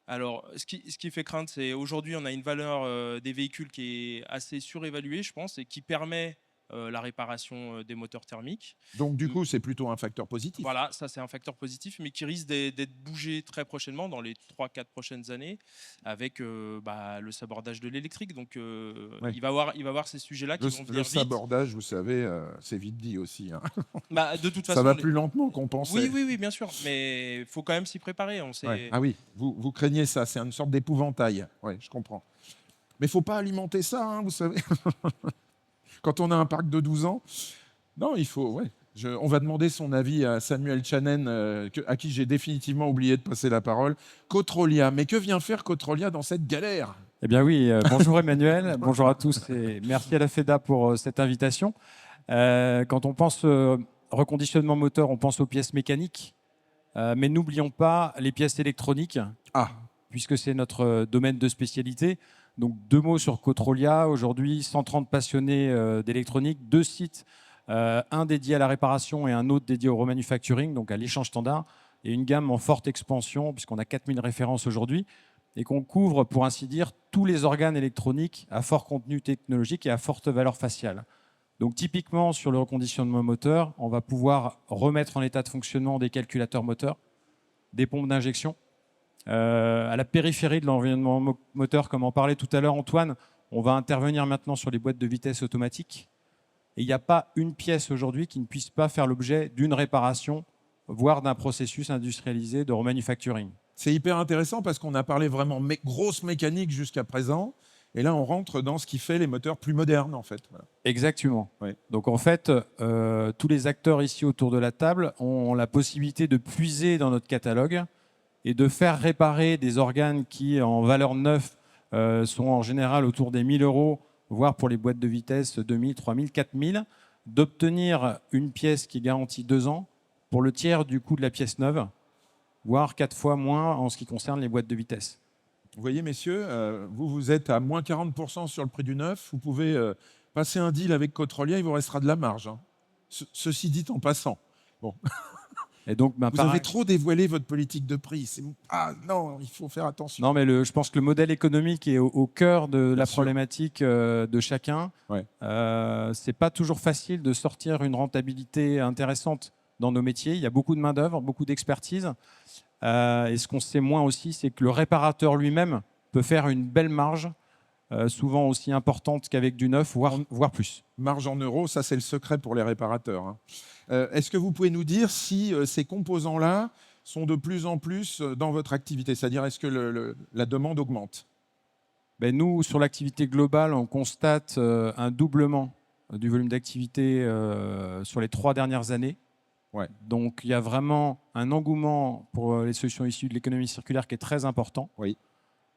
[SPEAKER 8] Alors, ce qui fait craindre, c'est aujourd'hui, on a une valeur des véhicules qui est assez surévaluée, je pense, et qui permet la réparation des moteurs thermiques.
[SPEAKER 1] Donc, du coup, c'est plutôt un facteur positif.
[SPEAKER 8] Voilà, ça, c'est un facteur positif, mais qui risque d'être bougé très prochainement, dans les 3-4 prochaines années, avec le sabordage de l'électrique. Donc,
[SPEAKER 1] Ouais.
[SPEAKER 8] il va y avoir ces sujets-là qui vont venir
[SPEAKER 1] Le
[SPEAKER 8] vite.
[SPEAKER 1] sabordage, vous savez, c'est vite dit aussi. Hein.
[SPEAKER 8] De toute façon,
[SPEAKER 1] ça va plus lentement qu'on pensait.
[SPEAKER 8] Oui, bien sûr, mais il faut quand même s'y préparer. On sait...
[SPEAKER 1] Ouais. Ah oui, vous craignez ça, c'est une sorte d'épouvantail. Oui, je comprends. Mais il ne faut pas alimenter ça, hein, vous savez. Quand on a un parc de 12 ans, non, il faut... Ouais. On va demander son avis à Samuel Chanen, à qui j'ai définitivement oublié de passer la parole. Cotrolia, mais que vient faire Cotrolia dans cette galère?
[SPEAKER 9] Eh bien oui, bonjour Emmanuel, bonjour à tous et merci à la FEDA pour cette invitation. Quand on pense reconditionnement moteur, on pense aux pièces mécaniques, mais n'oublions pas les pièces électroniques, puisque c'est notre domaine de spécialité. Donc 2 mots sur Cotrolia. Aujourd'hui, 130 passionnés d'électronique, 2 sites, un dédié à la réparation et un autre dédié au remanufacturing, donc à l'échange standard, et une gamme en forte expansion, puisqu'on a 4000 références aujourd'hui, et qu'on couvre, pour ainsi dire, tous les organes électroniques à fort contenu technologique et à forte valeur faciale. Donc typiquement, sur le reconditionnement moteur, on va pouvoir remettre en état de fonctionnement des calculateurs moteurs, des pompes d'injection. À la périphérie de l'environnement moteur, comme en parlait tout à l'heure Antoine, on va intervenir maintenant sur les boîtes de vitesse automatiques. Et il n'y a pas une pièce aujourd'hui qui ne puisse pas faire l'objet d'une réparation, voire d'un processus industrialisé de remanufacturing.
[SPEAKER 1] C'est hyper intéressant parce qu'on a parlé vraiment grosse mécanique jusqu'à présent. Et là, on rentre dans ce qui fait les moteurs plus modernes, en fait. Voilà.
[SPEAKER 9] Exactement.
[SPEAKER 1] Ouais.
[SPEAKER 9] Donc, en fait, tous les acteurs ici autour de la table ont la possibilité de puiser dans notre catalogue et de faire réparer des organes qui, en valeur neuve, sont en général autour des 1 000 €, voire pour les boîtes de vitesse 2 000, 3 000, 4 000, d'obtenir une pièce qui garantit 2 ans pour le tiers du coût de la pièce neuve, voire 4 fois moins en ce qui concerne les boîtes de vitesse.
[SPEAKER 1] Vous voyez, messieurs, vous êtes à moins 40% sur le prix du neuf. Vous pouvez passer un deal avec Cotrolia, il vous restera de la marge. Hein. Ceci dit en passant. Bon.
[SPEAKER 9] Et donc,
[SPEAKER 1] vous avez trop dévoilé votre politique de prix. Ah non, il faut faire attention.
[SPEAKER 9] Non, mais je pense que le modèle économique est au cœur de la problématique de chacun.
[SPEAKER 1] Ouais.
[SPEAKER 9] C'est pas toujours facile de sortir une rentabilité intéressante dans nos métiers. Il y a beaucoup de main-d'œuvre, beaucoup d'expertise. Et ce qu'on sait moins aussi, c'est que le réparateur lui-même peut faire une belle marge souvent aussi importante qu'avec du neuf, voire plus.
[SPEAKER 1] Marge en euros, ça c'est le secret pour les réparateurs, hein. Est-ce que vous pouvez nous dire si ces composants-là sont de plus en plus dans votre activité? C'est-à-dire, est-ce que la demande augmente?
[SPEAKER 9] Ben, nous, sur l'activité globale, on constate un doublement du volume d'activité sur les 3 dernières années.
[SPEAKER 1] Ouais.
[SPEAKER 9] Donc, il y a vraiment un engouement pour les solutions issues de l'économie circulaire qui est très important.
[SPEAKER 1] Oui.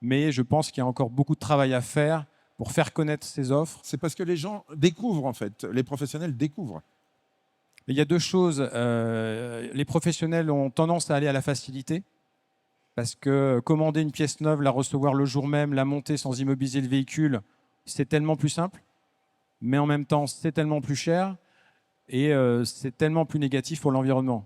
[SPEAKER 9] Mais je pense qu'il y a encore beaucoup de travail à faire pour faire connaître ces offres.
[SPEAKER 1] C'est parce que les gens découvrent, en fait. Les professionnels découvrent.
[SPEAKER 9] Il y a deux choses. Les professionnels ont tendance à aller à la facilité, parce que commander une pièce neuve, la recevoir le jour même, la monter sans immobiliser le véhicule, c'est tellement plus simple. Mais en même temps, c'est tellement plus cher et c'est tellement plus négatif pour l'environnement.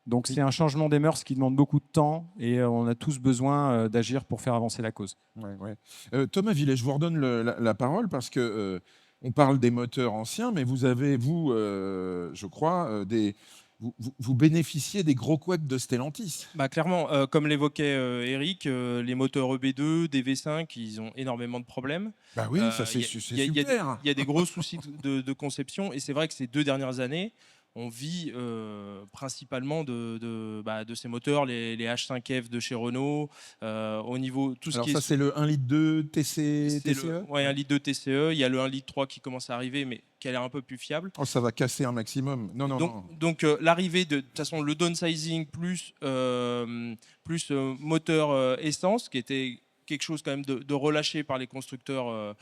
[SPEAKER 9] Donc c'est un changement des mœurs qui demande beaucoup de temps et on a tous besoin d'agir pour faire avancer la cause.
[SPEAKER 1] Ouais, ouais. Thomas Villet, je vous redonne la parole parce que on parle des moteurs anciens, mais vous avez, vous, je crois, vous bénéficiez des gros couacs de Stellantis.
[SPEAKER 8] Bah, clairement, comme l'évoquait Eric, les moteurs EB2, des V5, ils ont énormément de problèmes.
[SPEAKER 1] Bah oui, ça c'est super.
[SPEAKER 8] Il y a des gros soucis de conception et c'est vrai que ces 2 dernières années, on vit principalement de ces moteurs, les H5F de chez Renault, au niveau tout ce
[SPEAKER 1] Alors
[SPEAKER 8] qui
[SPEAKER 1] ça
[SPEAKER 8] est
[SPEAKER 1] c'est le 1,2 litre TCE.
[SPEAKER 8] ouais, 1 litre de TCE. Il y a le 1 litre 3 qui commence à arriver, mais qui a l'air un peu plus fiable.
[SPEAKER 1] Oh, ça va casser un maximum. Non, non, non.
[SPEAKER 8] Donc l'arrivée de toute façon le downsizing plus moteur essence, qui était quelque chose quand même de relâché par les constructeurs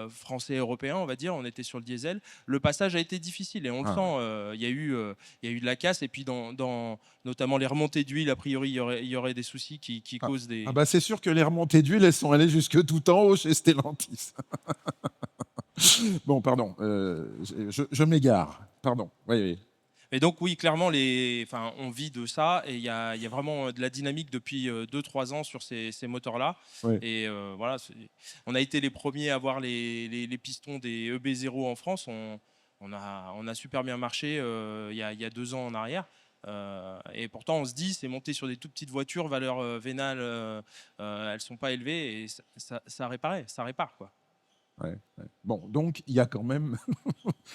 [SPEAKER 8] français et européens, on va dire. On était sur le diesel. Le passage a été difficile et on le sent. Il y a eu de la casse et puis dans notamment les remontées d'huile, a priori il y aurait des soucis qui causent des.
[SPEAKER 1] Ah bah c'est sûr que les remontées d'huile, elles sont allées jusque tout en haut chez Stellantis. Bon, pardon, je m'égare. Pardon. Oui, oui.
[SPEAKER 8] Et donc oui, clairement, on vit de ça et il y a vraiment de la dynamique depuis 2-3 ans sur ces moteurs-là.
[SPEAKER 1] Ouais.
[SPEAKER 8] Et voilà, on a été les premiers à avoir les pistons des EB0 en France. On a super bien marché il y a 2 ans en arrière. Et pourtant, on se dit, c'est monté sur des tout petites voitures, valeur vénale, elles sont pas élevées et ça répare quoi.
[SPEAKER 1] Ouais, ouais. Bon, donc il y a quand même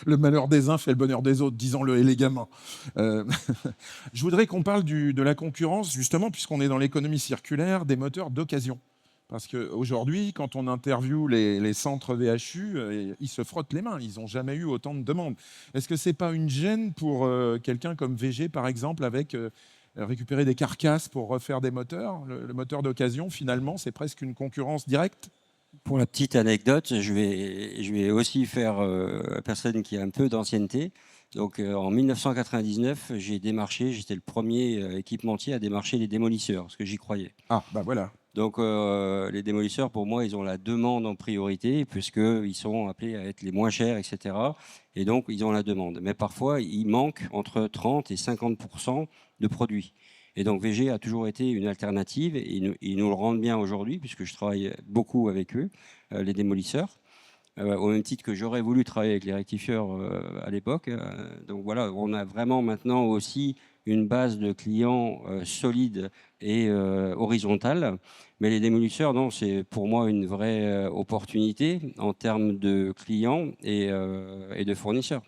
[SPEAKER 1] le malheur des uns fait le bonheur des autres, disons-le élégamment. Je voudrais qu'on parle de la concurrence, justement, puisqu'on est dans l'économie circulaire, des moteurs d'occasion. Parce qu'aujourd'hui, quand on interviewe les centres VHU, ils se frottent les mains. Ils n'ont jamais eu autant de demandes. Est-ce que ce n'est pas une gêne pour quelqu'un comme VG, par exemple, avec récupérer des carcasses pour refaire des moteurs? Le moteur d'occasion, finalement, c'est presque une concurrence directe?
[SPEAKER 7] Pour la petite anecdote, je vais aussi faire personne qui a un peu d'ancienneté. Donc en 1999, j'ai démarché, j'étais le premier équipementier à démarcher les démolisseurs, parce que j'y croyais.
[SPEAKER 1] Ah, bah voilà.
[SPEAKER 7] Donc les démolisseurs, pour moi, ils ont la demande en priorité, puisqu'ils sont appelés à être les moins chers, etc. Et donc, ils ont la demande. Mais parfois, il manque entre 30 et 50% de produits. Et donc VG a toujours été une alternative et ils nous le rendent bien aujourd'hui puisque je travaille beaucoup avec eux, les démolisseurs, au même titre que j'aurais voulu travailler avec les rectifieurs à l'époque. Donc voilà, on a vraiment maintenant aussi une base de clients solide et horizontale. Mais les démolisseurs, non, c'est pour moi une vraie opportunité en termes de clients et de fournisseurs.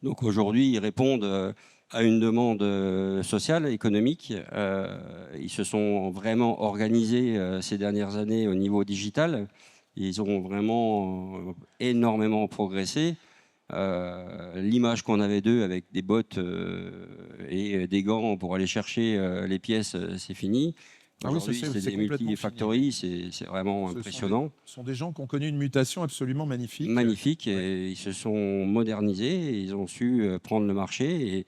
[SPEAKER 7] Donc aujourd'hui, ils répondent à une demande sociale, économique. Ils se sont vraiment organisés ces dernières années au niveau digital. Ils ont vraiment énormément progressé. L'image qu'on avait d'eux avec des bottes et des gants pour aller chercher les pièces, c'est fini. Aujourd'hui, c'est des multi-factories, c'est vraiment impressionnant.
[SPEAKER 1] Ce sont des gens qui ont connu une mutation absolument magnifique.
[SPEAKER 7] Magnifique, et ils se sont modernisés, et ils ont su prendre le marché.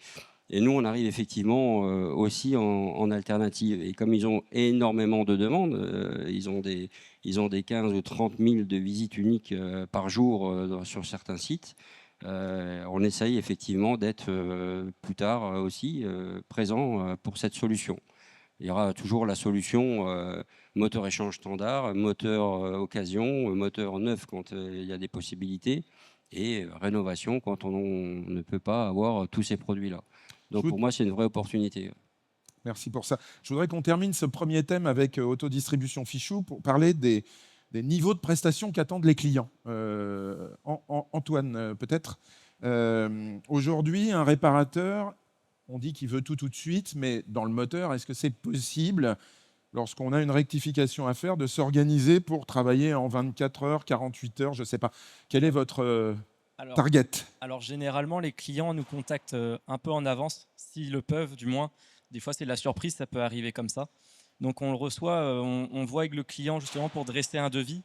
[SPEAKER 7] Et nous, on arrive effectivement aussi en alternative. Et comme ils ont énormément de demandes, ils ont des 15 ou 30 000 de visites uniques par jour sur certains sites. On essaye effectivement d'être plus tard aussi présent pour cette solution. Il y aura toujours la solution moteur échange standard, moteur occasion, moteur neuf quand il y a des possibilités, et rénovation quand on ne peut pas avoir tous ces produits-là. Donc pour moi, c'est une vraie opportunité.
[SPEAKER 1] Merci pour ça. Je voudrais qu'on termine ce premier thème avec Autodistribution Fichou pour parler des niveaux de prestations qu'attendent les clients. Antoine, peut-être. Aujourd'hui, un réparateur, on dit qu'il veut tout de suite, mais dans le moteur, est-ce que c'est possible, lorsqu'on a une rectification à faire, de s'organiser pour travailler en 24 heures, 48 heures, je ne sais pas. Quel est votre target?
[SPEAKER 2] Alors généralement, les clients nous contactent un peu en avance, s'ils le peuvent du moins. Des fois, c'est la surprise, ça peut arriver comme ça. Donc on le reçoit, on voit avec le client justement pour dresser un devis.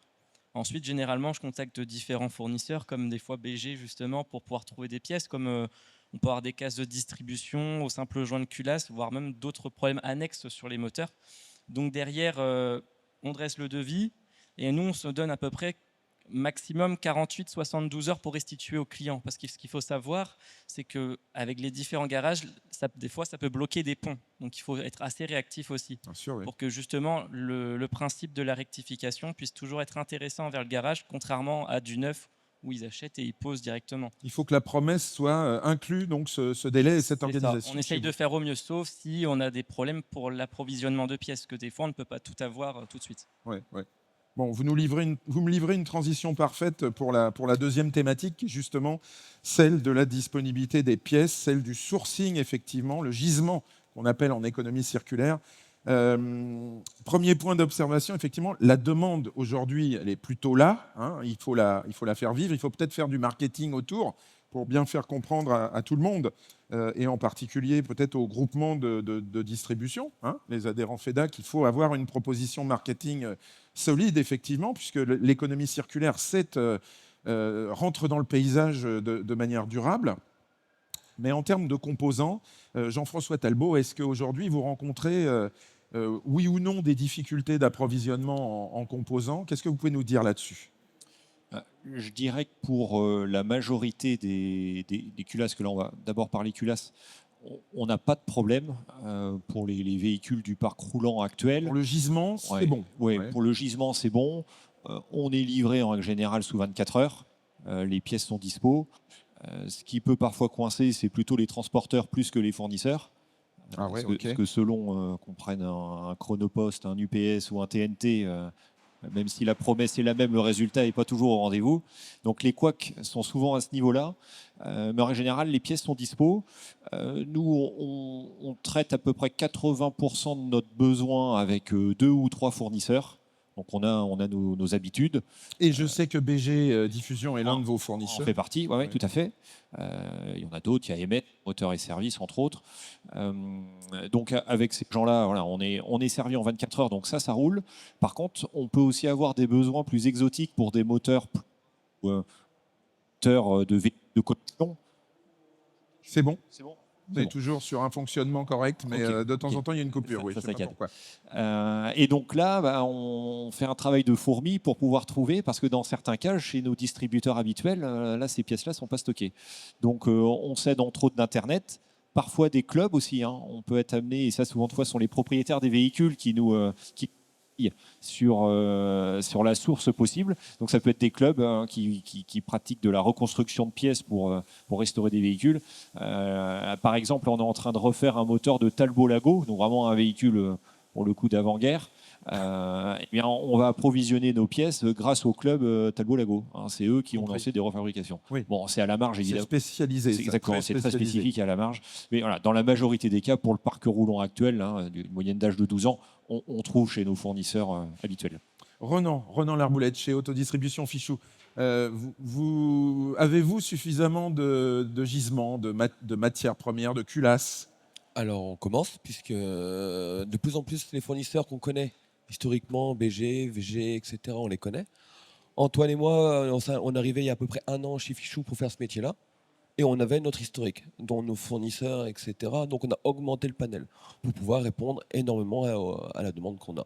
[SPEAKER 2] Ensuite, généralement, je contacte différents fournisseurs, comme des fois BG, justement, pour pouvoir trouver des pièces, comme on peut avoir des cases de distribution, au simple joint de culasse, voire même d'autres problèmes annexes sur les moteurs. Donc derrière, on dresse le devis, et nous, on se donne à peu près maximum 48-72 heures pour restituer au client. Parce que ce qu'il faut savoir, c'est qu'avec les différents garages, des fois, ça peut bloquer des ponts. Donc il faut être assez réactif aussi.
[SPEAKER 1] Bien sûr, oui.
[SPEAKER 2] Pour que justement le principe de la rectification puisse toujours être intéressant envers le garage, contrairement à du neuf où ils achètent et ils posent directement.
[SPEAKER 1] Il faut que la promesse soit inclue, donc ce délai et cette
[SPEAKER 2] C'est
[SPEAKER 1] organisation.
[SPEAKER 2] ça. On essaye de faire au mieux, sauf si on a des problèmes pour l'approvisionnement de pièces, que des fois on ne peut pas tout avoir tout de suite.
[SPEAKER 1] Ouais, ouais. Bon, vous me livrez une transition parfaite pour la deuxième thématique, qui est justement celle de la disponibilité des pièces, celle du sourcing, effectivement, le gisement qu'on appelle en économie circulaire. Premier point d'observation, effectivement, la demande aujourd'hui, elle est plutôt là. Hein, il faut la faire vivre. Il faut peut-être faire du marketing autour pour bien faire comprendre à tout le monde, et en particulier peut-être aux groupements de distribution, hein, les adhérents FEDA, qu'il faut avoir une proposition marketing solide, effectivement, puisque l'économie circulaire rentre dans le paysage de manière durable. Mais en termes de composants, Jean-François Talbot, est-ce qu'aujourd'hui vous rencontrez, oui ou non, des difficultés d'approvisionnement en composants? Qu'est-ce que vous pouvez nous dire là-dessus?
[SPEAKER 3] Je dirais que pour la majorité des culasses, que là on va d'abord parler culasses, on n'a pas de problème pour les véhicules du parc roulant actuel.
[SPEAKER 1] Pour le gisement, c'est
[SPEAKER 3] Ouais,
[SPEAKER 1] bon.
[SPEAKER 3] ouais,
[SPEAKER 1] Ouais.
[SPEAKER 3] pour le gisement, c'est bon. On est livré en règle générale sous 24 heures. Les pièces sont dispo. Ce qui peut parfois coincer, c'est plutôt les transporteurs plus que les fournisseurs.
[SPEAKER 1] Ah ouais,
[SPEAKER 3] Parce que selon qu'on prenne un Chronopost, un UPS ou un TNT, même si la promesse est la même, le résultat n'est pas toujours au rendez-vous. Donc les couacs sont souvent à ce niveau-là. Mais en règle générale, les pièces sont dispo. Nous, on traite à peu près 80% de notre besoin avec 2 ou 3 fournisseurs. Donc on a nos habitudes.
[SPEAKER 1] Et je sais que BG Diffusion est l'un de vos
[SPEAKER 3] On
[SPEAKER 1] fournisseurs.
[SPEAKER 3] fait partie, ouais, tout à fait. Il y en a d'autres, il y a Emmet, Moteur et Services, entre autres. Donc avec ces gens-là, voilà, on est servi en 24 heures, donc ça roule. Par contre, on peut aussi avoir des besoins plus exotiques pour des moteurs de collection.
[SPEAKER 1] C'est bon?
[SPEAKER 3] C'est bon.
[SPEAKER 1] Vous êtes toujours sur un fonctionnement correct, mais
[SPEAKER 3] Ok,
[SPEAKER 1] de temps
[SPEAKER 3] ok.
[SPEAKER 1] en temps, il y a une coupure.
[SPEAKER 3] Ça
[SPEAKER 1] Oui, je sais pas
[SPEAKER 3] s'inquiète.
[SPEAKER 1] pourquoi.
[SPEAKER 3] Et donc là, on fait un travail de fourmi pour pouvoir trouver, parce que dans certains cas, chez nos distributeurs habituels, là, ces pièces-là ne sont pas stockées. Donc on s'aide entre autres d'Internet, parfois des clubs aussi. Hein. On peut être amené, et ça souvent de fois sont les propriétaires des véhicules qui sur la source possible. Donc ça peut être des clubs qui pratiquent de la reconstruction de pièces pour restaurer des véhicules. Par exemple, on est en train de refaire un moteur de Talbot Lago, donc vraiment un véhicule pour le coup d'avant-guerre. Eh bien, on va approvisionner nos pièces grâce au club Talbot Lago. Hein, c'est eux qui ont lancé des refabrications.
[SPEAKER 1] Oui.
[SPEAKER 3] Bon, c'est à la marge
[SPEAKER 1] C'est
[SPEAKER 3] évidemment.
[SPEAKER 1] spécialisé.
[SPEAKER 3] C'est
[SPEAKER 1] ça,
[SPEAKER 3] exactement, c'est très
[SPEAKER 1] spécialisé.
[SPEAKER 3] spécifique à la marge. Mais voilà, dans la majorité des cas, pour le parc roulant actuel, hein, d'une moyenne d'âge de 12 ans, on trouve chez nos fournisseurs habituels.
[SPEAKER 1] Renan Larboulette, chez Autodistribution Fichou. Avez-vous suffisamment de gisements, de matières premières, de culasses?
[SPEAKER 5] Alors on commence, puisque de plus en plus les fournisseurs qu'on connaît, historiquement, BG, VG, etc., on les connaît. Antoine et moi, on arrivait il y a à peu près 1 an chez Fichou pour faire ce métier-là. Et on avait notre historique, dont nos fournisseurs, etc. Donc on a augmenté le panel pour pouvoir répondre énormément à la demande qu'on a.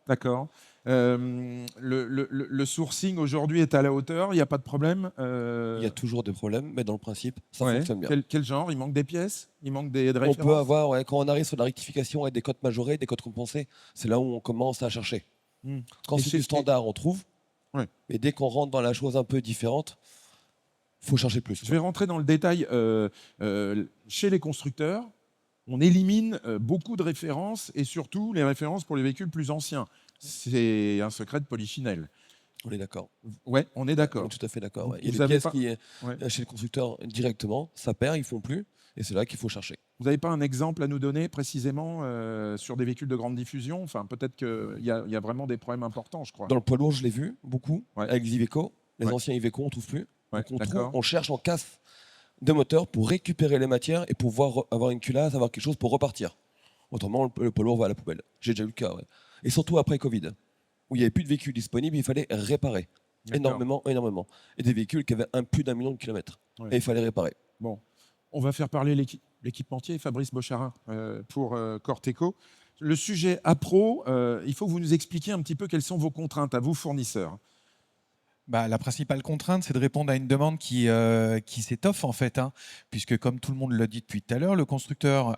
[SPEAKER 1] D'accord. Le sourcing aujourd'hui est à la hauteur, il n'y a pas de problème.
[SPEAKER 5] Il y a toujours des problèmes, mais dans le principe, ça
[SPEAKER 1] Ouais.
[SPEAKER 5] fonctionne bien.
[SPEAKER 1] Quel genre? Il manque des pièces? Il manque des
[SPEAKER 5] On
[SPEAKER 1] références?
[SPEAKER 5] peut avoir, quand on arrive sur la rectification et des codes majorés, des codes compensés, c'est là où on commence à chercher. Quand
[SPEAKER 1] Et
[SPEAKER 5] c'est
[SPEAKER 1] chez-
[SPEAKER 5] du standard, on trouve.
[SPEAKER 1] Ouais.
[SPEAKER 5] Mais dès qu'on rentre dans la chose un peu différente, faut chercher plus.
[SPEAKER 1] Je vais rentrer dans le détail. Chez les constructeurs, on élimine beaucoup de références, et surtout les références pour les véhicules plus anciens. C'est un secret de polichinelle.
[SPEAKER 5] On est d'accord.
[SPEAKER 1] Ouais, on est
[SPEAKER 5] On
[SPEAKER 1] d'accord.
[SPEAKER 5] est tout à fait d'accord.
[SPEAKER 1] Vous-
[SPEAKER 5] Ouais. Il y a
[SPEAKER 1] vous
[SPEAKER 5] des
[SPEAKER 1] avez
[SPEAKER 5] pièces
[SPEAKER 1] pas-
[SPEAKER 5] qui
[SPEAKER 1] Ouais.
[SPEAKER 5] chez le constructeur directement, ça perd, ils font plus, et c'est là qu'il faut chercher.
[SPEAKER 1] Vous n'avez pas un exemple à nous donner précisément sur des véhicules de grande diffusion? Enfin, peut-être qu'il y a vraiment des problèmes importants, je crois.
[SPEAKER 5] Dans le poids lourd, je l'ai vu beaucoup
[SPEAKER 1] Ouais.
[SPEAKER 5] avec les Iveco. Les
[SPEAKER 1] Ouais.
[SPEAKER 5] anciens Iveco, on trouve plus.
[SPEAKER 1] Ouais,
[SPEAKER 5] Donc
[SPEAKER 1] d'accord.
[SPEAKER 5] on cherche en casse de moteur pour récupérer les matières et pouvoir avoir une culasse, avoir quelque chose pour repartir. Autrement, le poids lourd va à la poubelle. J'ai déjà eu le cas. Ouais. Et surtout après Covid, où il n'y avait plus de véhicules disponibles, il fallait réparer.
[SPEAKER 1] D'accord.
[SPEAKER 5] Énormément. Et des véhicules qui avaient plus d'1 million de kilomètres.
[SPEAKER 1] Ouais.
[SPEAKER 5] Et il fallait réparer.
[SPEAKER 1] Bon, on va faire parler l'équipementier, Fabrice Bocharin, pour Corteco. Le sujet appro, il faut que vous nous expliquiez un petit peu quelles sont vos contraintes à vous, fournisseurs.
[SPEAKER 6] La principale contrainte, c'est de répondre à une demande qui s'étoffe en fait, hein, puisque comme tout le monde le dit depuis tout à l'heure, le constructeur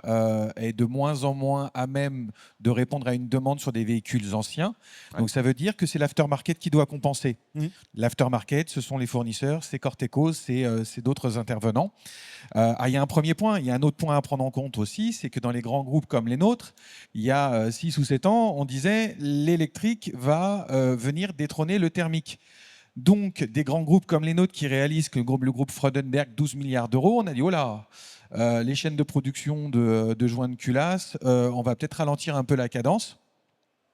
[SPEAKER 6] est de moins en moins à même de répondre à une demande sur des véhicules anciens.
[SPEAKER 1] Ouais.
[SPEAKER 6] Donc ça veut dire que c'est l'aftermarket qui doit compenser.
[SPEAKER 1] Mmh.
[SPEAKER 6] L'aftermarket, ce sont les fournisseurs, c'est Corteco, c'est d'autres intervenants. Il y a un premier point, il y a un autre point à prendre en compte aussi, c'est que dans les grands groupes comme les nôtres, il y a 6 ou 7 ans, on disait l'électrique va venir détrôner le thermique. Donc, des grands groupes comme les nôtres qui réalisent que le groupe Freudenberg, 12 milliards d'euros, on a dit, oh là, les chaînes de production de joints de culasse, on va peut-être ralentir un peu la cadence.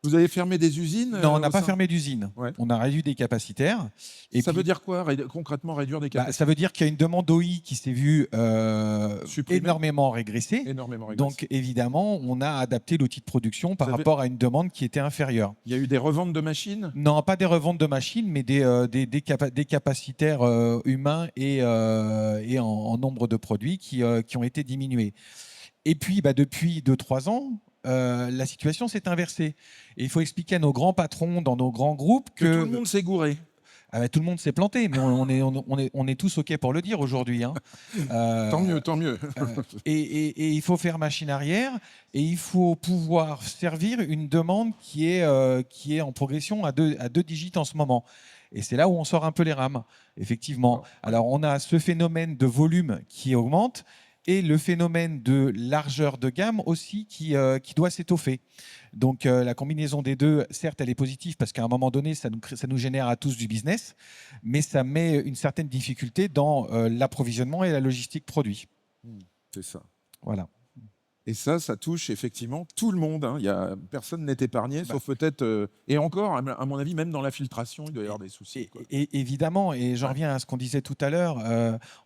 [SPEAKER 1] Vous avez fermé des usines?
[SPEAKER 6] Non, on n'a
[SPEAKER 1] au
[SPEAKER 6] pas
[SPEAKER 1] sein-
[SPEAKER 6] fermé d'usine.
[SPEAKER 1] Ouais.
[SPEAKER 6] On a réduit des capacitaires. Et
[SPEAKER 1] Ça
[SPEAKER 6] puis,
[SPEAKER 1] veut dire quoi, concrètement, réduire des capacités?
[SPEAKER 6] ça veut dire qu'il y a une demande OI qui s'est vue
[SPEAKER 1] Supprimée.
[SPEAKER 6] énormément régresser.
[SPEAKER 1] Énormément régressé.
[SPEAKER 6] Donc, évidemment, on a adapté l'outil de production par
[SPEAKER 1] Vous avez-
[SPEAKER 6] rapport à une demande qui était inférieure.
[SPEAKER 1] Il y a eu des reventes de machines?
[SPEAKER 6] Non, pas des reventes de machines, mais des capacitaires humains et en nombre de produits qui ont été diminués. Et puis, depuis 2-3 ans, la situation s'est inversée. Et il faut expliquer à nos grands patrons dans nos grands groupes
[SPEAKER 1] Que tout le monde s'est gouré.
[SPEAKER 6] tout le monde s'est planté, mais on est tous OK pour le dire aujourd'hui, hein.
[SPEAKER 1] Tant mieux, tant mieux.
[SPEAKER 6] Et il faut faire machine arrière et il faut pouvoir servir une demande qui est en progression à deux digits en ce moment. Et c'est là où on sort un peu les rames, effectivement. Alors, on a ce phénomène de volume qui augmente et le phénomène de largeur de gamme aussi qui doit s'étoffer. Donc, la combinaison des deux, certes, elle est positive parce qu'à un moment donné, ça nous génère à tous du business, mais ça met une certaine difficulté dans l'approvisionnement et la logistique produit.
[SPEAKER 1] C'est ça.
[SPEAKER 6] Voilà.
[SPEAKER 1] Et ça touche effectivement tout le monde, hein. Personne n'est épargné, sauf peut-être... et encore, à mon avis, même dans la filtration, il doit y avoir des soucis. Quoi.
[SPEAKER 6] Et évidemment, et j'en reviens à ce qu'on disait tout à l'heure,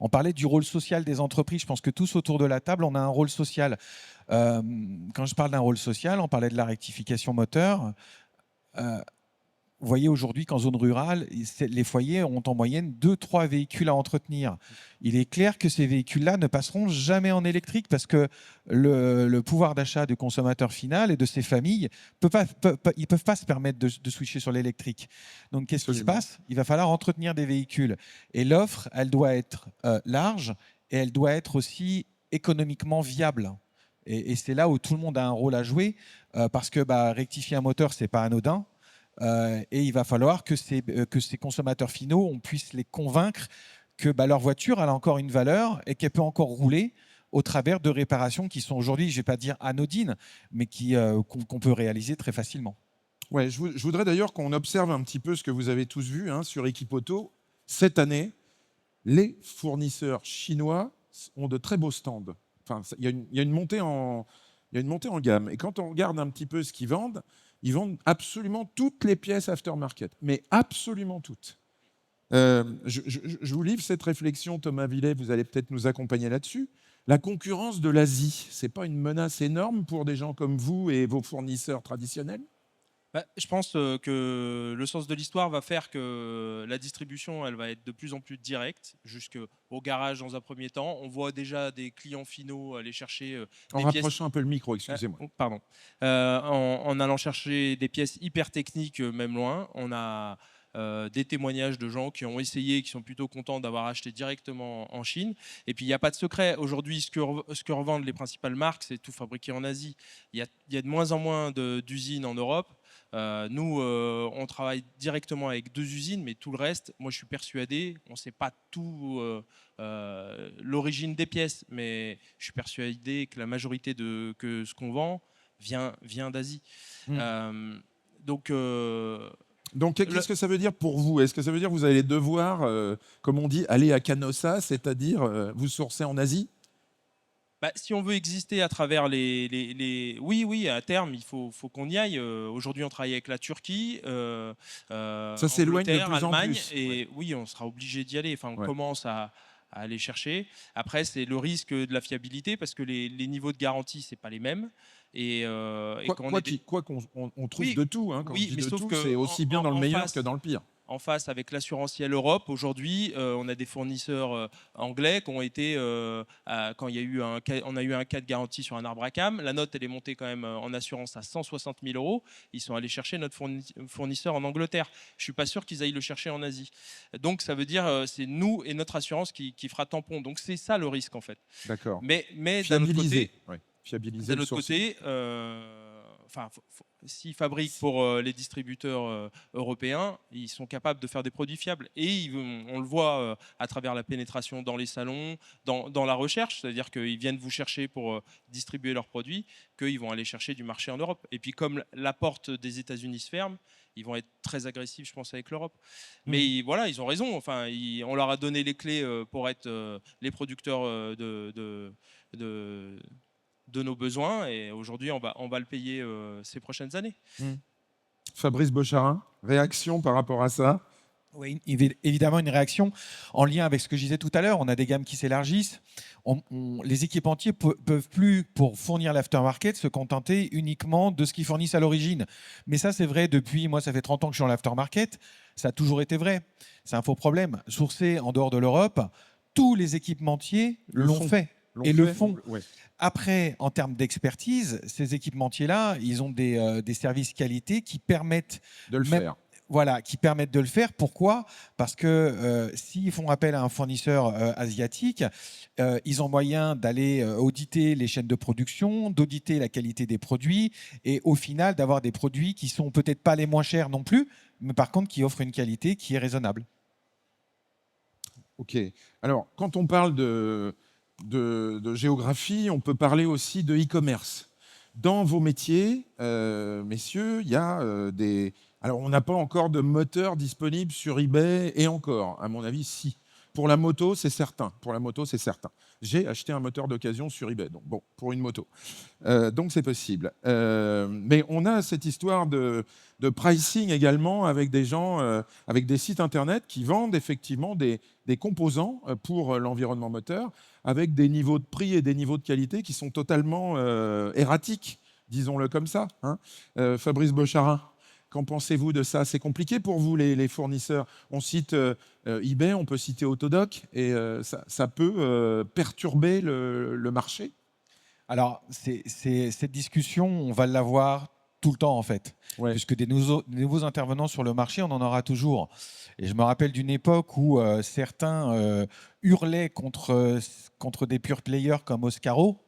[SPEAKER 6] on parlait du rôle social des entreprises. Je pense que tous autour de la table, on a un rôle social. Quand je parle d'un rôle social, on parlait de la rectification moteur. Vous voyez aujourd'hui qu'en zone rurale, les foyers ont en moyenne 2-3 véhicules à entretenir. Il est clair que ces véhicules-là ne passeront jamais en électrique parce que le pouvoir d'achat du consommateur final et de ses familles, ils ne peuvent pas se permettre de switcher sur l'électrique. Donc qu'est-ce qui se passe? Il va falloir entretenir des véhicules. Et l'offre, elle doit être large et elle doit être aussi économiquement viable. Et c'est là où tout le monde a un rôle à jouer parce que rectifier un moteur, ce n'est pas anodin. Et il va falloir que ces consommateurs finaux, on puisse les convaincre que leur voiture elle a encore une valeur et qu'elle peut encore rouler au travers de réparations qui sont aujourd'hui, je ne vais pas dire anodines, mais qu'on peut réaliser très facilement.
[SPEAKER 1] Ouais, je voudrais d'ailleurs qu'on observe un petit peu ce que vous avez tous vu sur Equipoto. Cette année, les fournisseurs chinois ont de très beaux stands. Enfin, il y a une montée en gamme. Et quand on regarde un petit peu ce qu'ils vendent absolument toutes les pièces aftermarket, mais absolument toutes. Je vous livre cette réflexion, Thomas Villet, vous allez peut-être nous accompagner là-dessus. La concurrence de l'Asie, ce n'est pas une menace énorme pour des gens comme vous et vos fournisseurs traditionnels?
[SPEAKER 8] Je pense que le sens de l'histoire va faire que la distribution, elle va être de plus en plus directe, jusqu'au garage dans un premier temps. On voit déjà des clients finaux aller chercher
[SPEAKER 1] En rapprochant un peu le micro, excusez-moi.
[SPEAKER 8] Pardon. En allant chercher des pièces hyper techniques, même loin. On a des témoignages de gens qui ont essayé, qui sont plutôt contents d'avoir acheté directement en Chine. Et puis, il n'y a pas de secret. Aujourd'hui, ce que revendent les principales marques, c'est tout fabriqué en Asie. Il y a de moins en moins d'usines en Europe. Nous, on travaille directement avec 2 usines, mais tout le reste, moi je suis persuadé, on ne sait pas tout l'origine des pièces, mais je suis persuadé que la majorité que ce qu'on vend vient d'Asie. Donc
[SPEAKER 1] Donc, qu'est-ce que ça veut dire pour vous? Est-ce que ça veut dire que vous allez devoir, comme on dit, aller à Canossa, c'est-à-dire vous sourcer en Asie?
[SPEAKER 8] Bah, si on veut exister à travers Oui, à terme, il faut qu'on y aille. Aujourd'hui, on travaille avec la Turquie,
[SPEAKER 1] Ça s'éloigne de
[SPEAKER 8] Angleterre,
[SPEAKER 1] plus en
[SPEAKER 8] Allemagne,
[SPEAKER 1] plus.
[SPEAKER 8] et oui, on sera obligé d'y aller. Enfin, on
[SPEAKER 1] Ouais.
[SPEAKER 8] commence à aller chercher. Après, c'est le risque de la fiabilité, parce que les niveaux de garantie, c'est pas les mêmes. Et quand on est des-
[SPEAKER 1] Quoi qu'on on trouve
[SPEAKER 8] Oui,
[SPEAKER 1] de tout, hein, quand
[SPEAKER 8] oui,
[SPEAKER 1] je dis
[SPEAKER 8] mais
[SPEAKER 1] de
[SPEAKER 8] sauf
[SPEAKER 1] tout,
[SPEAKER 8] que
[SPEAKER 1] c'est aussi bien dans le
[SPEAKER 8] en
[SPEAKER 1] meilleur
[SPEAKER 8] face,
[SPEAKER 1] que dans le pire.
[SPEAKER 8] en face avec l'assurantiel Europe, aujourd'hui, on a des fournisseurs anglais qui ont été, quand il y a eu on a eu un cas de garantie sur un arbre à cam, la note elle est montée quand même en assurance à 160 000 €. Ils sont allés chercher notre fournisseur en Angleterre. Je suis pas sûr qu'ils aillent le chercher en Asie. Donc ça veut dire c'est nous et notre assurance qui fera tampon. Donc c'est ça le risque en fait.
[SPEAKER 1] D'accord.
[SPEAKER 8] Mais d'un autre
[SPEAKER 1] Fiabiliser.
[SPEAKER 8] côté,
[SPEAKER 1] Ouais. Fiabiliser
[SPEAKER 8] d'un
[SPEAKER 1] le
[SPEAKER 8] autre
[SPEAKER 1] sourcing.
[SPEAKER 8] côté, s'ils fabriquent pour les distributeurs européens, ils sont capables de faire des produits fiables. Et on le voit à travers la pénétration dans les salons, dans la recherche, c'est-à-dire qu'ils viennent vous chercher pour distribuer leurs produits, qu'ils vont aller chercher du marché en Europe. Et puis comme la porte des États-Unis se ferme, ils vont être très agressifs, je pense, avec l'Europe. Mais voilà, ils ont raison. Enfin, on leur a donné les clés pour être les producteurs de nos besoins, et aujourd'hui on va le payer ces prochaines années.
[SPEAKER 1] Fabrice Bocharin, réaction par rapport à ça?
[SPEAKER 6] Oui, évidemment une réaction en lien avec ce que je disais tout à l'heure. On a des gammes qui s'élargissent. Les équipementiers peuvent plus, pour fournir l'aftermarket, se contenter uniquement de ce qu'ils fournissent à l'origine. Mais ça, c'est vrai depuis, moi, ça fait 30 ans que je suis dans l'aftermarket. Ça a toujours été vrai. C'est un faux problème. Sourcé en dehors de l'Europe, tous les équipementiers l'ont fait. Et le font.
[SPEAKER 1] Ouais.
[SPEAKER 6] Après, en termes d'expertise, ces équipementiers-là, ils ont des services qualité qui permettent
[SPEAKER 1] de le faire.
[SPEAKER 6] Voilà, qui permettent de le faire. Pourquoi? Parce que s'ils font appel à un fournisseur asiatique, ils ont moyen d'aller auditer les chaînes de production, d'auditer la qualité des produits, et au final d'avoir des produits qui sont peut-être pas les moins chers non plus, mais par contre qui offrent une qualité qui est raisonnable.
[SPEAKER 1] Ok. Alors, quand on parle de géographie, on peut parler aussi de e-commerce. Dans vos métiers, messieurs, il y a des... Alors, on n'a pas encore de moteur disponible sur eBay, et encore, à mon avis, si. Pour la moto, c'est certain. J'ai acheté un moteur d'occasion sur eBay, donc bon, pour une moto. Donc, c'est possible. Mais on a cette histoire de pricing également avec des gens, avec des sites internet qui vendent effectivement des composants pour l'environnement moteur, avec des niveaux de prix et des niveaux de qualité qui sont totalement erratiques, disons-le comme ça. Hein. Fabrice Bocharin, qu'en pensez-vous de ça? C'est compliqué pour vous, les fournisseurs? On cite eBay, on peut citer Autodoc, et ça peut perturber le marché?
[SPEAKER 6] Alors, cette discussion, on va l'avoir tout le temps, en fait.
[SPEAKER 1] Ouais.
[SPEAKER 6] Puisque des nouveaux intervenants sur le marché, on en aura toujours. Et je me rappelle d'une époque où certains hurlaient contre des pure players comme Oscaro.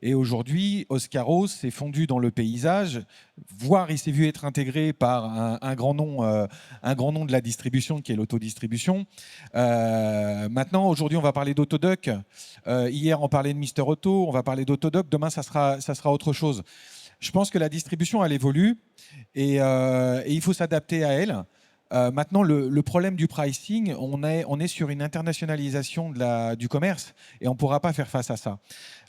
[SPEAKER 6] Et aujourd'hui, Oscaro s'est fondu dans le paysage, voire il s'est vu être intégré par un grand nom de la distribution, qui est l'autodistribution. Maintenant, aujourd'hui, on va parler d'Autodoc. Hier, on parlait de Mister Auto. On va parler d'Autodoc. Demain, ça sera autre chose. Je pense que la distribution, elle évolue et il faut s'adapter à elle. Maintenant, le problème du pricing, on est sur une internationalisation du commerce et on ne pourra pas faire face à ça.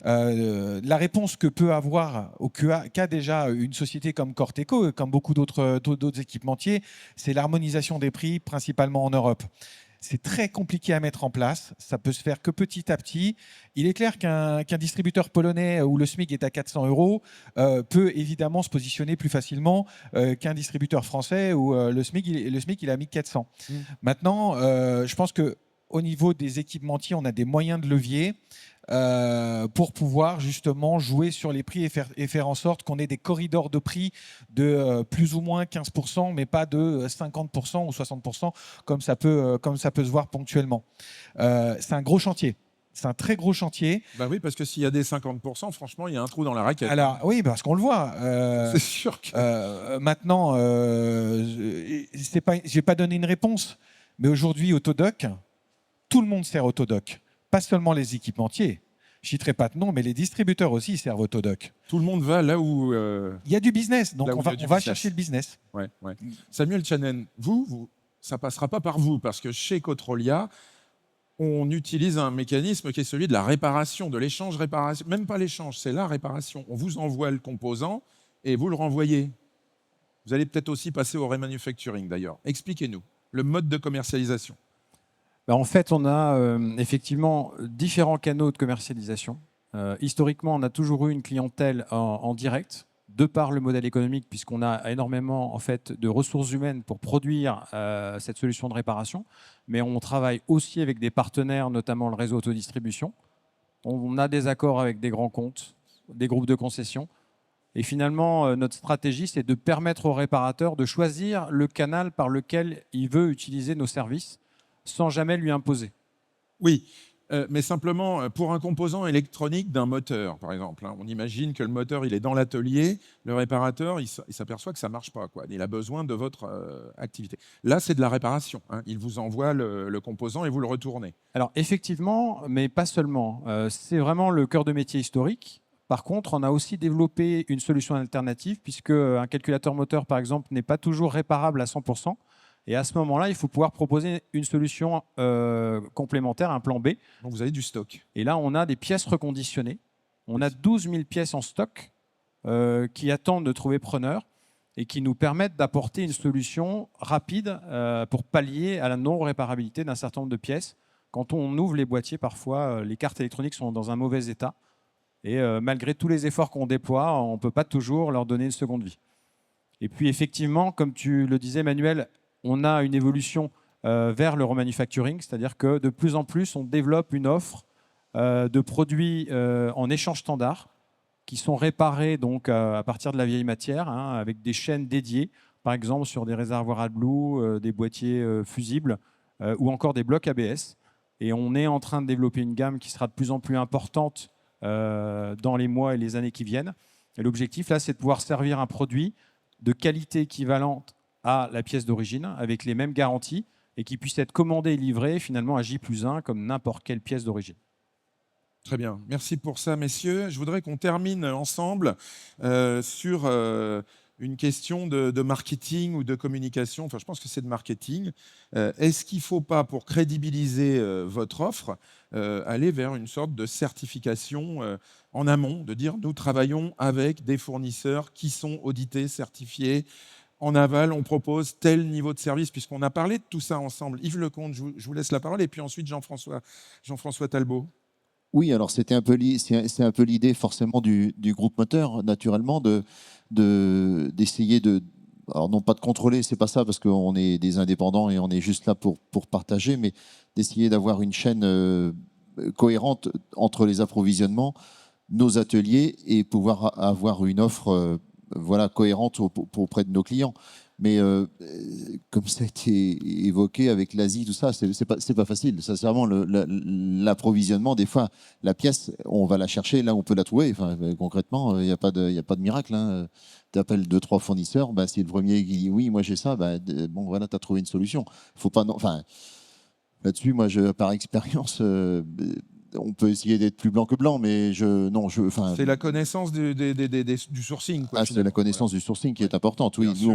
[SPEAKER 6] La réponse que peut avoir, ou qu'a déjà une société comme Corteco, comme beaucoup d'autres équipementiers, c'est l'harmonisation des prix, principalement en Europe. C'est très compliqué à mettre en place. Ça peut se faire que petit à petit. Il est clair qu'un distributeur polonais où le SMIC est à 400 € peut évidemment se positionner plus facilement qu'un distributeur français où le SMIC il a mis 400. Maintenant, je pense qu'au niveau des équipementiers, on a des moyens de levier pour pouvoir justement jouer sur les prix et faire en sorte qu'on ait des corridors de prix de plus ou moins 15%, mais pas de 50% ou 60%, comme ça peut se voir ponctuellement. C'est un gros chantier. C'est un très gros chantier.
[SPEAKER 1] Ben oui, parce que s'il y a des 50%, franchement, il y a un trou dans la raquette.
[SPEAKER 6] Alors oui, parce qu'on le voit.
[SPEAKER 1] C'est sûr que...
[SPEAKER 6] Maintenant, je vais pas donner une réponse, mais aujourd'hui, Autodoc, tout le monde sert Autodoc. Pas seulement les équipementiers, Je citerai pas de nom, mais les distributeurs aussi servent Autodoc.
[SPEAKER 1] Tout le monde va là où...
[SPEAKER 6] Il y a du business, donc
[SPEAKER 1] là où
[SPEAKER 6] on
[SPEAKER 1] il y a
[SPEAKER 6] va,
[SPEAKER 1] du
[SPEAKER 6] on va
[SPEAKER 1] business.
[SPEAKER 6] chercher le business.
[SPEAKER 1] Ouais, ouais. Samuel Chanen, ça passera pas par vous, parce que chez Cotrolia, on utilise un mécanisme qui est celui de la réparation, de l'échange-réparation. Même pas l'échange, c'est la réparation. On vous envoie le composant et vous le renvoyez. Vous allez peut-être aussi passer au remanufacturing, d'ailleurs. Expliquez-nous le mode de commercialisation.
[SPEAKER 9] En fait, on a effectivement différents canaux de commercialisation. Historiquement, on a toujours eu une clientèle en direct, de par le modèle économique, puisqu'on a énormément en fait, de ressources humaines pour produire cette solution de réparation. Mais on travaille aussi avec des partenaires, notamment le réseau autodistribution. On a des accords avec des grands comptes, des groupes de concessions. Et finalement, notre stratégie, c'est de permettre au réparateur de choisir le canal par lequel il veut utiliser nos services, sans jamais lui imposer.
[SPEAKER 1] Oui, mais simplement, pour un composant électronique d'un moteur, par exemple, on imagine que le moteur, il est dans l'atelier, le réparateur, il s'aperçoit que ça ne marche pas, quoi. Il a besoin de votre activité. Là, c'est de la réparation. Il vous envoie le composant et vous le retournez.
[SPEAKER 9] Alors, effectivement, mais pas seulement. C'est vraiment le cœur de métier historique. Par contre, on a aussi développé une solution alternative, puisque un calculateur moteur, par exemple, n'est pas toujours réparable à 100%. Et à ce moment-là, il faut pouvoir proposer une solution complémentaire, un plan B.
[SPEAKER 1] Donc vous avez du stock.
[SPEAKER 9] Et là, on a des pièces reconditionnées. On a 12 000 pièces en stock qui attendent de trouver preneur et qui nous permettent d'apporter une solution rapide pour pallier à la non-réparabilité d'un certain nombre de pièces. Quand on ouvre les boîtiers, parfois, les cartes électroniques sont dans un mauvais état. Et malgré tous les efforts qu'on déploie, on ne peut pas toujours leur donner une seconde vie. Et puis effectivement, comme tu le disais, Manuel, on a une évolution vers le remanufacturing, c'est-à-dire que de plus en plus, on développe une offre de produits en échange standard qui sont réparés donc, à partir de la vieille matière, avec des chaînes dédiées, par exemple sur des réservoirs AdBlue, des boîtiers fusibles ou encore des blocs ABS. Et on est en train de développer une gamme qui sera de plus en plus importante dans les mois et les années qui viennent. Et l'objectif, là, c'est de pouvoir servir un produit de qualité équivalente à la pièce d'origine, avec les mêmes garanties, et qui puisse être commandé et livré finalement à J+1 comme n'importe quelle pièce d'origine.
[SPEAKER 1] Très bien. Merci pour ça, messieurs. Je voudrais qu'on termine ensemble sur une question de marketing ou de communication. Enfin, je pense que c'est de marketing. Est-ce qu'il ne faut pas, pour crédibiliser votre offre, aller vers une sorte de certification en amont, de dire nous travaillons avec des fournisseurs qui sont audités, certifiés. En aval, on propose tel niveau de service, puisqu'on a parlé de tout ça ensemble. Yves Lecomte, je vous laisse la parole, et puis ensuite Jean-François Talbot.
[SPEAKER 4] Oui, alors c'est un peu l'idée forcément du groupe moteur, naturellement, d'essayer de, alors non pas de contrôler, c'est pas ça, parce qu'on est des indépendants et on est juste là pour partager, mais d'essayer d'avoir une chaîne cohérente entre les approvisionnements, nos ateliers, et pouvoir avoir une offre cohérente auprès de nos clients. Mais comme ça a été évoqué avec l'Asie, tout ça, c'est pas facile. Sincèrement, l'approvisionnement, des fois, la pièce, on va la chercher là où on peut la trouver. Enfin, concrètement, il n'y a pas de miracle. Tu appelles 2-3 fournisseurs, si le premier qui dit oui, moi j'ai ça, bon voilà, tu as trouvé une solution. Faut pas, enfin, là-dessus, moi, par expérience, on peut essayer d'être plus blanc que blanc, mais
[SPEAKER 1] c'est la connaissance du sourcing. Quoi,
[SPEAKER 4] c'est la connaissance du sourcing qui est importante. Oui, nous,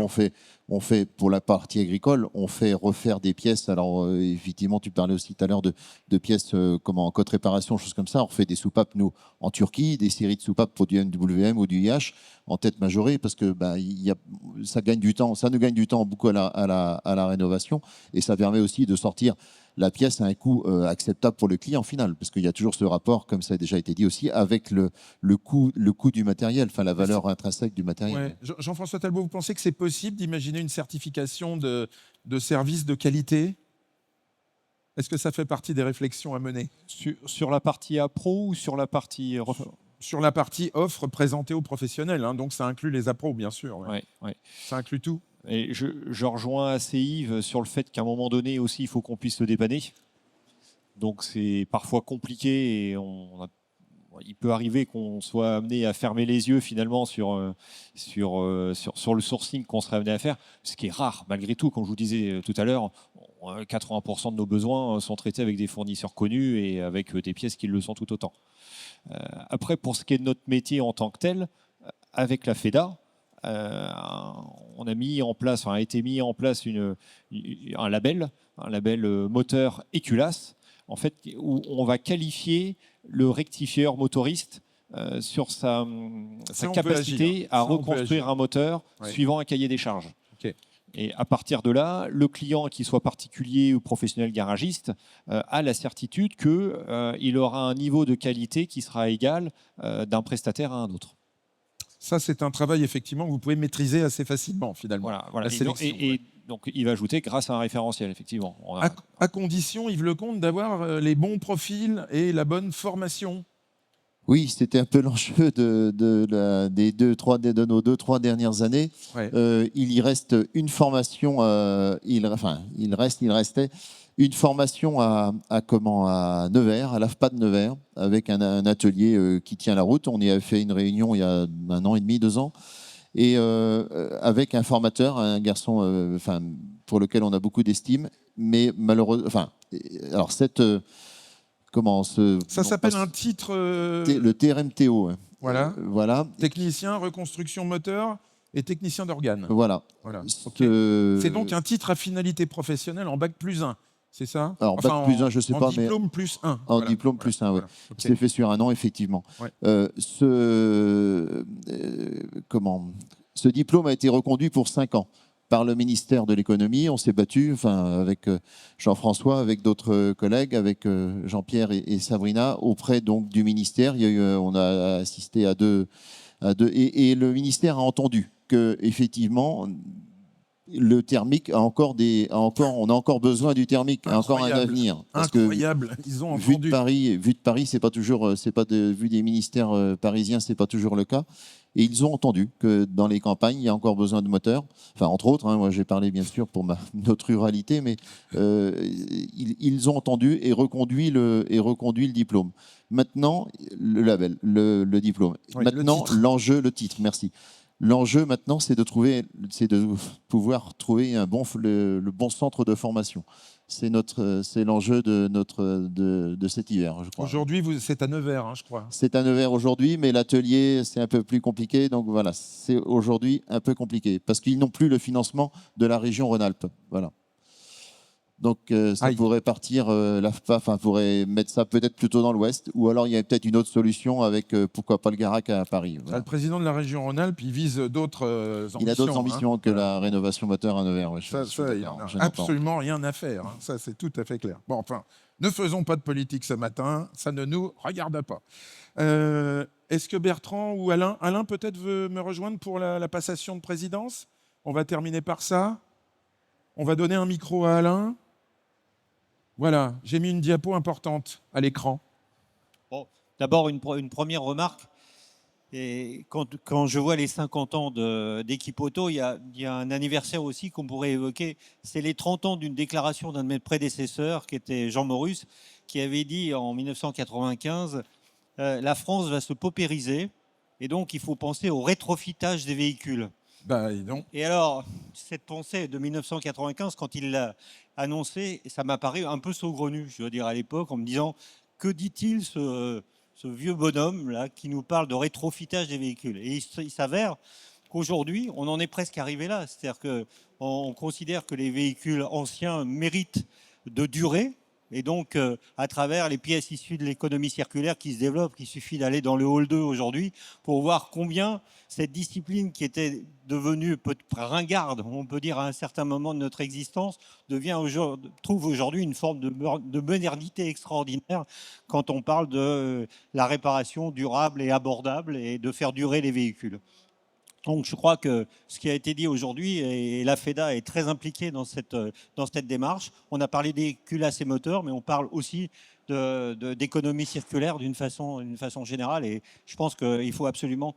[SPEAKER 4] on fait, pour la partie agricole, on fait refaire des pièces. Alors, effectivement, tu parlais aussi tout à l'heure de pièces en côte réparation, choses comme ça. On fait des soupapes, nous, en Turquie, des séries de soupapes pour du MWM ou du IH en tête majorée, parce que ça gagne du temps. Ça nous gagne du temps beaucoup à la rénovation, et ça permet aussi de sortir la pièce à un coût acceptable pour le client final, parce qu'il y a toujours ce rapport, comme ça a déjà été dit aussi, avec le coût du matériel, enfin la valeur intrinsèque du matériel.
[SPEAKER 1] Ouais. Jean-François Talbot, vous pensez que c'est possible d'imaginer une certification de service de qualité ? Est-ce que ça fait partie des réflexions à mener ?
[SPEAKER 3] Sur la partie appro ou sur la partie...
[SPEAKER 1] Sur la partie offre présentée aux professionnels, donc ça inclut les appros, bien sûr.
[SPEAKER 3] Ouais.
[SPEAKER 1] Ça inclut tout.
[SPEAKER 3] Et je rejoins assez Yves sur le fait qu'à un moment donné aussi, il faut qu'on puisse le dépanner. Donc c'est parfois compliqué et il peut arriver qu'on soit amené à fermer les yeux finalement sur le sourcing qu'on serait amené à faire, ce qui est rare malgré tout. Comme je vous disais tout à l'heure, 80% de nos besoins sont traités avec des fournisseurs connus et avec des pièces qui le sont tout autant. Après, pour ce qui est de notre métier en tant que tel, avec la FEDA, on a été mis en place un label moteur Éculas, en fait, où on va qualifier le rectifieur motoriste sur sa capacité à reconstruire un moteur suivant un cahier des charges.
[SPEAKER 1] Okay.
[SPEAKER 3] Et à partir de là, le client, qu'il soit particulier ou professionnel garagiste, a la certitude qu'il aura un niveau de qualité qui sera égal d'un prestataire à un autre.
[SPEAKER 1] Ça, c'est un travail effectivement que vous pouvez maîtriser assez facilement finalement.
[SPEAKER 3] Voilà. Et donc, il va ajouter grâce à un référentiel, effectivement.
[SPEAKER 1] À condition, Yves Lecomte, d'avoir les bons profils et la bonne formation.
[SPEAKER 4] Oui, c'était un peu l'enjeu de nos 2-3 dernières années.
[SPEAKER 1] Ouais.
[SPEAKER 4] Il y reste une formation, il restait une formation à Nevers, à l'AFPA de Nevers, avec un atelier qui tient la route. On y a fait une réunion il y a 1 an et demi, 2 ans, et avec un formateur, un garçon pour lequel on a beaucoup d'estime, mais malheureusement, alors
[SPEAKER 1] ça s'appelle un titre.
[SPEAKER 4] Le TRMTO.
[SPEAKER 1] Voilà. Technicien, reconstruction moteur et technicien d'organes.
[SPEAKER 4] Voilà.
[SPEAKER 1] Okay. C'est donc un titre à finalité professionnelle en bac+1, c'est ça?
[SPEAKER 4] Alors, bac+1, je ne sais pas, mais.
[SPEAKER 1] En diplôme +1.
[SPEAKER 4] En diplôme +1, oui. Okay. C'est fait sur 1 an, effectivement.
[SPEAKER 1] Ouais.
[SPEAKER 4] Ce diplôme a été reconduit pour 5 ans. Par le ministère de l'économie, on s'est battu, avec Jean-François, avec d'autres collègues, avec Jean-Pierre et Sabrina, auprès donc du ministère. On a assisté à deux et le ministère a entendu que effectivement le thermique on a encore besoin du thermique, encore un avenir.
[SPEAKER 1] Incroyable, ils ont entendu.
[SPEAKER 4] Vu de Paris, vu des ministères parisiens, c'est pas toujours le cas. Et ils ont entendu que dans les campagnes, il y a encore besoin de moteurs. Entre autres, moi j'ai parlé bien sûr pour notre ruralité, mais ils ont entendu et reconduit le diplôme. Maintenant, le label, le diplôme.
[SPEAKER 1] Oui,
[SPEAKER 4] maintenant, le titre, merci. L'enjeu maintenant, c'est de pouvoir trouver le bon centre de formation. C'est l'enjeu de cet hiver, je crois.
[SPEAKER 1] Aujourd'hui, c'est à Nevers, je crois.
[SPEAKER 4] C'est à Nevers aujourd'hui, mais l'atelier, c'est un peu plus compliqué. Donc voilà, c'est aujourd'hui un peu compliqué parce qu'ils n'ont plus le financement de la région Rhône-Alpes. Voilà. Donc ça pourrait partir, l'AFPA pourrait mettre ça peut-être plutôt dans l'ouest, ou alors il y a peut-être une autre solution avec, pourquoi pas le Garac à Paris. Voilà.
[SPEAKER 1] Le président de la région Rhône-Alpes, il vise d'autres ambitions.
[SPEAKER 4] Il a d'autres ambitions que la rénovation moteur à Nevers. Ouais,
[SPEAKER 1] ça, il n'a absolument rien à faire. Ça, c'est tout à fait clair. Bon, ne faisons pas de politique ce matin, ça ne nous regarde pas. Est-ce que Bertrand ou Alain peut-être veut me rejoindre pour la passation de présidence? On va terminer par ça. On va donner un micro à Alain. Voilà, j'ai mis une diapo importante à l'écran.
[SPEAKER 10] Bon, d'abord, une première remarque. Et quand je vois les 50 ans d'Équipe Auto, il y a un anniversaire aussi qu'on pourrait évoquer. C'est les 30 ans d'une déclaration d'un de mes prédécesseurs, qui était Jean Morus, qui avait dit en 1995 la France va se paupériser et donc il faut penser au rétrofitage des véhicules. Et alors, cette pensée de 1995, quand il l'a annoncé, ça m'a paru un peu saugrenu, je dois dire, à l'époque, en me disant, que dit-il ce vieux bonhomme là qui nous parle de rétrofitage des véhicules? Et il s'avère qu'aujourd'hui, on en est presque arrivé là. C'est-à-dire qu'on considère que les véhicules anciens méritent de durer. Et donc, à travers les pièces issues de l'économie circulaire qui se développe, il suffit d'aller dans le hall 2 aujourd'hui pour voir combien cette discipline qui était devenue ringarde, on peut dire à un certain moment de notre existence, trouve aujourd'hui une forme de modernité extraordinaire quand on parle de la réparation durable et abordable et de faire durer les véhicules. Donc je crois que ce qui a été dit aujourd'hui, et la FEDA est très impliquée dans cette démarche. On a parlé des culasses et moteurs, mais on parle aussi d'économie circulaire d'une façon générale. Et je pense qu'il faut absolument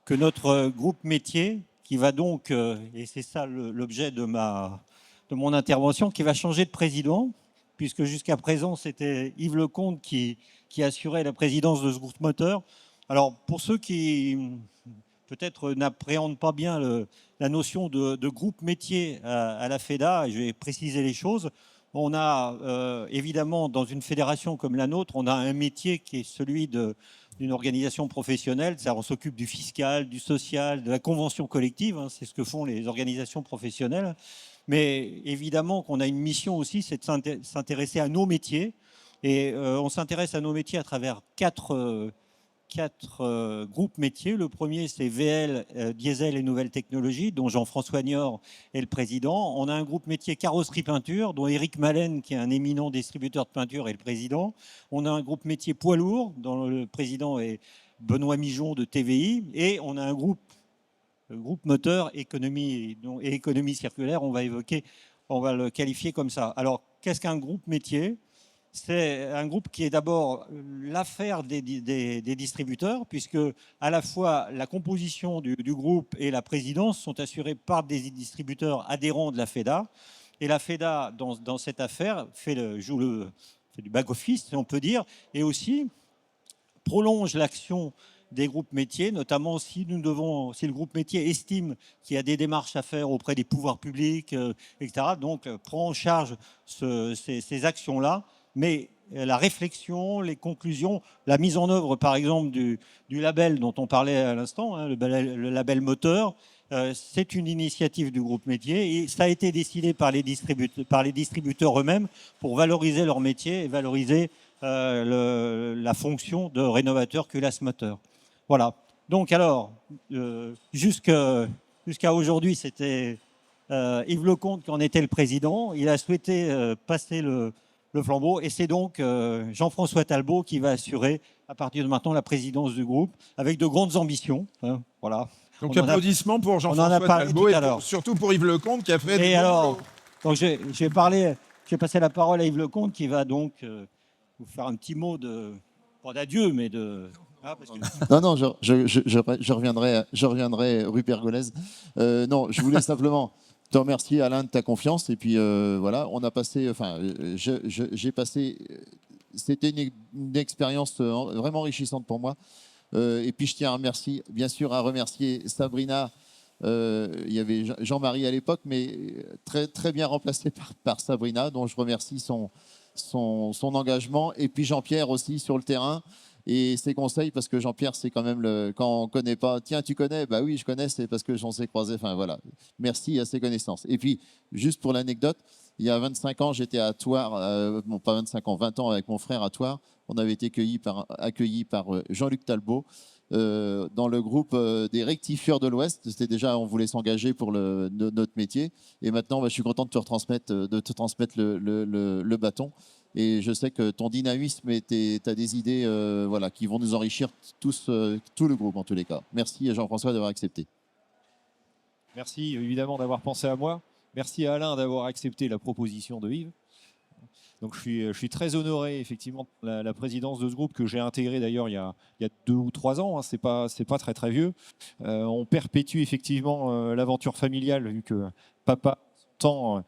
[SPEAKER 10] que notre groupe métier, qui va donc, et c'est ça l'objet de mon intervention, qui va changer de président, puisque jusqu'à présent, c'était Yves Lecomte qui assurait la présidence de ce groupe moteur. Alors, pour ceux qui peut-être n'appréhendent pas bien la notion de groupe métier à la FEDA, et je vais préciser les choses, on a évidemment, dans une fédération comme la nôtre, on a un métier qui est celui d'une organisation professionnelle. On s'occupe du fiscal, du social, de la convention collective, hein, c'est ce que font les organisations professionnelles. Mais évidemment qu'on a une mission aussi, c'est de s'intéresser à nos métiers. Et on s'intéresse à nos métiers à travers quatre groupes métiers. Le premier, c'est VL, Diesel et Nouvelles Technologies, dont Jean-François Niort est le président. On a un groupe métier Carrosserie Peinture, dont Éric Malen, qui est un éminent distributeur de peinture, est le président. On a un groupe métier Poids Lourd, dont le président est Benoît Mijon de TVI. Et on a un groupe moteur, économie et économie circulaire, on va le qualifier comme ça. Alors, qu'est-ce qu'un groupe métier ? C'est un groupe qui est d'abord l'affaire des distributeurs, puisque à la fois la composition du groupe et la présidence sont assurées par des distributeurs adhérents de la FEDA. Et la FEDA, dans cette affaire, fait du back-office, si on peut dire, et aussi prolonge l'action des groupes métiers, notamment si le groupe métier estime qu'il y a des démarches à faire auprès des pouvoirs publics, etc. Donc, prend en charge ces actions-là. Mais la réflexion, les conclusions, la mise en œuvre, par exemple, du label dont on parlait à l'instant, hein, le label moteur, c'est une initiative du groupe métier et ça a été décidé par les distributeurs eux-mêmes pour valoriser leur métier et valoriser la fonction de rénovateur culasse moteur. Voilà. Donc alors, jusqu'à aujourd'hui, c'était Yves Lecomte qui en était le président. Il a souhaité passer le flambeau et c'est donc Jean-François Talbot qui va assurer à partir de maintenant la présidence du groupe avec de grandes ambitions. Hein, voilà.
[SPEAKER 1] Donc applaudissements pour Jean-François Talbot et surtout pour Yves Lecomte qui a fait...
[SPEAKER 10] Et alors, donc j'ai passé la parole à Yves Lecomte qui va donc vous faire un petit mot pas d'adieu, mais de... Ah, parce que...
[SPEAKER 4] Non, je reviendrai rue Pergolèse. Non, je voulais simplement te remercier, Alain, de ta confiance. Et puis, voilà, on a passé... Enfin, j'ai passé... C'était une expérience vraiment enrichissante pour moi. Et puis, je tiens bien sûr à remercier Sabrina. Il y avait Jean-Marie à l'époque, mais très, très bien remplacé par Sabrina, dont je remercie son engagement. Et puis Jean-Pierre aussi sur le terrain et ses conseils, parce que Jean-Pierre, c'est quand même quand on ne connaît pas, tiens, tu connais? Bah oui, je connais, c'est parce que j'en sais croiser. Enfin voilà, merci à ses connaissances. Et puis, juste pour l'anecdote, il y a 25 ans, j'étais à Thouars, bon, pas 25 ans, 20 ans avec mon frère à Thouars. On avait été accueillis par Jean-Luc Talbot dans le groupe des rectifieurs de l'Ouest. C'était déjà, on voulait s'engager pour notre métier. Et maintenant, je suis content de te transmettre le bâton. Et je sais que ton dynamisme et tu as des idées voilà, qui vont nous enrichir tout le groupe en tous les cas. Merci Jean-François d'avoir accepté.
[SPEAKER 3] Merci évidemment d'avoir pensé à moi. Merci à Alain d'avoir accepté la proposition de Yves. Donc je suis très honoré effectivement de la présidence de ce groupe que j'ai intégré d'ailleurs il y a 2 ou 3 ans, hein, c'est pas très très vieux. On perpétue effectivement l'aventure familiale vu que papa tend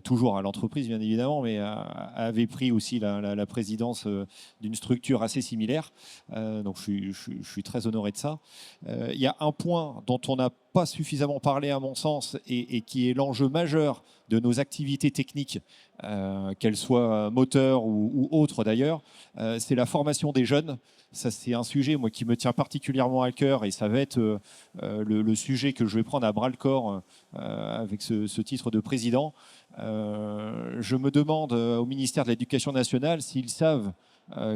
[SPEAKER 3] toujours à l'entreprise bien évidemment, mais avait pris aussi la présidence d'une structure assez similaire. Donc je suis très honoré de ça. Il y a un point dont on n'a pas suffisamment parlé à mon sens et qui est l'enjeu majeur de nos activités techniques, qu'elles soient moteurs ou autres d'ailleurs, c'est la formation des jeunes. Ça, c'est un sujet moi, qui me tient particulièrement à cœur et ça va être le sujet que je vais prendre à bras-le-corps avec ce titre de président. Je me demande au ministère de l'Éducation nationale s'ils savent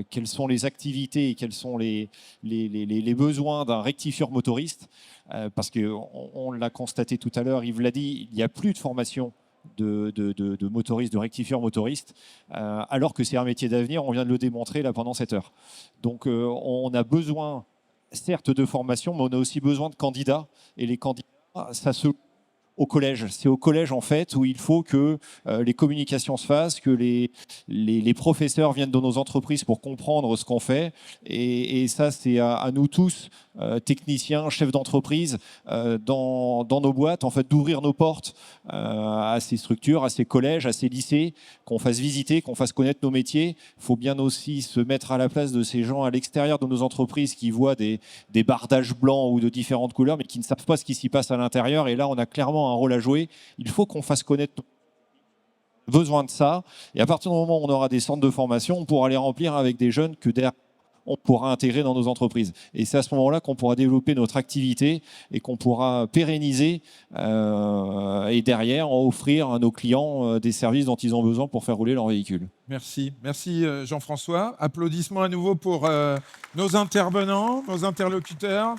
[SPEAKER 3] quelles sont les activités et quels sont les besoins d'un rectifieur motoriste, parce qu'on l'a constaté tout à l'heure, Yves l'a dit, il n'y a plus de formation de motoristes, de rectifieurs motoristes, alors que c'est un métier d'avenir, on vient de le démontrer là pendant cette heure. Donc on a besoin certes de formation, mais on a aussi besoin de candidats, et les candidats, ça se au collège. C'est au collège, en fait, où il faut que les communications se fassent, que les professeurs viennent dans nos entreprises pour comprendre ce qu'on fait. Et ça, c'est à nous tous, techniciens, chefs d'entreprise, dans nos boîtes, en fait, d'ouvrir nos portes à ces structures, à ces collèges, à ces lycées, qu'on fasse visiter, qu'on fasse connaître nos métiers. Il faut bien aussi se mettre à la place de ces gens à l'extérieur de nos entreprises qui voient des bardages blancs ou de différentes couleurs, mais qui ne savent pas ce qui s'y passe à l'intérieur. Et là, on a clairement un rôle à jouer. Il faut qu'on fasse connaître besoin de ça. Et à partir du moment où on aura des centres de formation, on pourra les remplir avec des jeunes que derrière, on pourra intégrer dans nos entreprises. Et c'est à ce moment-là qu'on pourra développer notre activité et qu'on pourra pérenniser et derrière offrir à nos clients des services dont ils ont besoin pour faire rouler leur véhicule.
[SPEAKER 1] Merci. Merci Jean-François. Applaudissements à nouveau pour nos intervenants, nos interlocuteurs.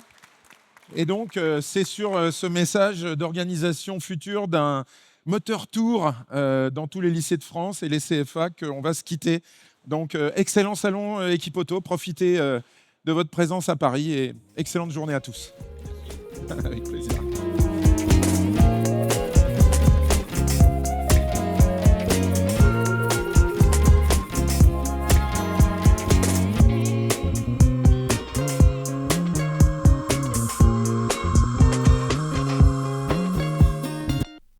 [SPEAKER 1] Et donc, c'est sur ce message d'organisation future d'un moteur tour dans tous les lycées de France et les CFA qu'on va se quitter. Donc, excellent salon Équipe Auto. Profitez de votre présence à Paris et excellente journée à tous. Avec plaisir.